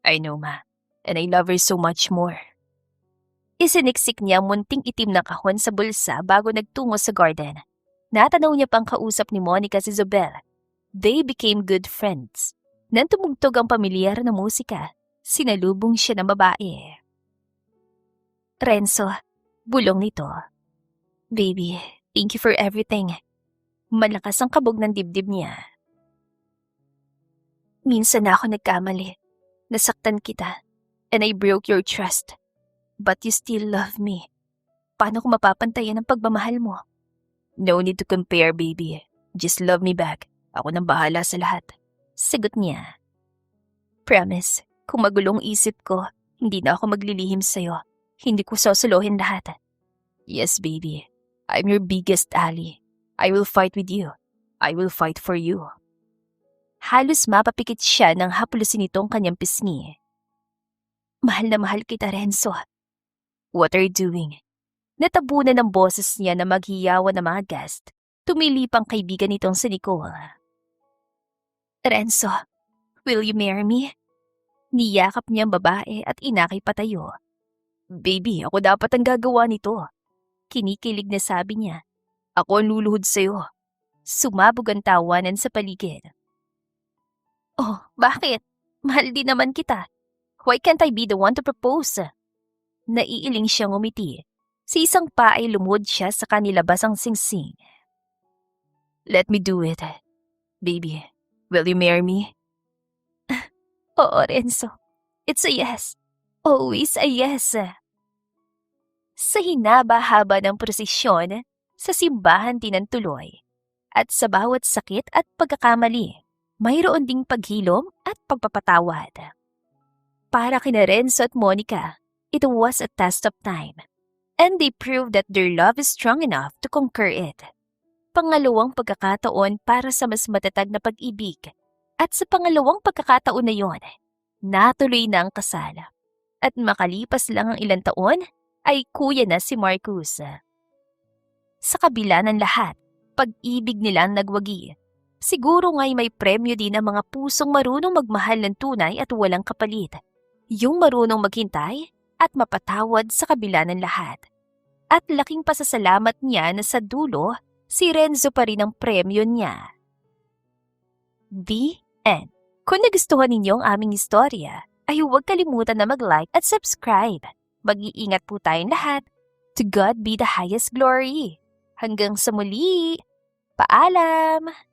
I know, ma, and I love her so much more. Isiniksik niya ang munting itim na kahon sa bulsa bago nagtungo sa garden. Natanaw niya pang kausap ni Monica si Zobel. They became good friends. Nang tumugtog ang pamilyar na musika, sinalubong siya ng babae. Renzo, bulong nito. Baby, thank you for everything. Malakas ang kabog ng dibdib niya. Minsan na ako nagkamali. Nasaktan kita, and I broke your trust. But you still love me. Paano ko mapapantayan ang pagmamahal mo? No need to compare, baby. Just love me back. Ako nang bahala sa lahat. Sagot niya. Promise, kung magulong isip ko, hindi na ako maglilihim sa'yo. Hindi ko sosolohin lahat. Yes, baby. I'm your biggest ally. I will fight with you. I will fight for you. Halos mapapikit siya nang haplusin itong kanyang pisngi. Mahal na mahal kita, Renzo. What are you doing? Natabunan ng boses niya na maghiyawan ng mga guest. Tumilipang kaibigan nitong si Nicole. Renzo, will you marry me? Niyakap niya ang babae at inakay patayo. Baby, ako dapat ang gagawa nito. Kinikilig na sabi niya. Ako ang luluhod sa'yo. Sumabog ang tawanan sa paligid. Oh, bakit? Mahal din naman kita. Why can't I be the one to propose? Naiiling siyang umiti. Sa isang pa ay lumuhod siya sa kanilabasang singsing. Let me do it. Baby, will you marry me? Oo, Renzo. It's a yes. Always a yes. Sa hinaba-haba ng prosesyon, sa simbahan tinantuloy, at sa bawat sakit at pagkakamali, mayroon ding paghilom at pagpapatawad. Para kina Renzo at Monica, it was a test of time, and they proved that their love is strong enough to conquer it. Pangalawang pagkakataon para sa mas matatag na pag-ibig, at sa pangalawang pagkakataon na yon, natuloy na ang kasal. At makalipas lang ang ilang taon, ay kuya na si Marcus. Sa kabila ng lahat, pag-ibig nilang nagwagi. Siguro nga'y may premyo din ang mga pusong marunong magmahal ng tunay at walang kapalit. Yung marunong maghintay at mapatawad sa kabila ng lahat. At laking pasasalamat niya na sa dulo, si Renzo pa rin ang premyo niya. The end. Kung nagustuhan ninyo ang aming istorya, ay huwag kalimutan na mag-like at subscribe. Mag-iingat po tayong lahat. To God be the highest glory. Hanggang sa muli. Paalam!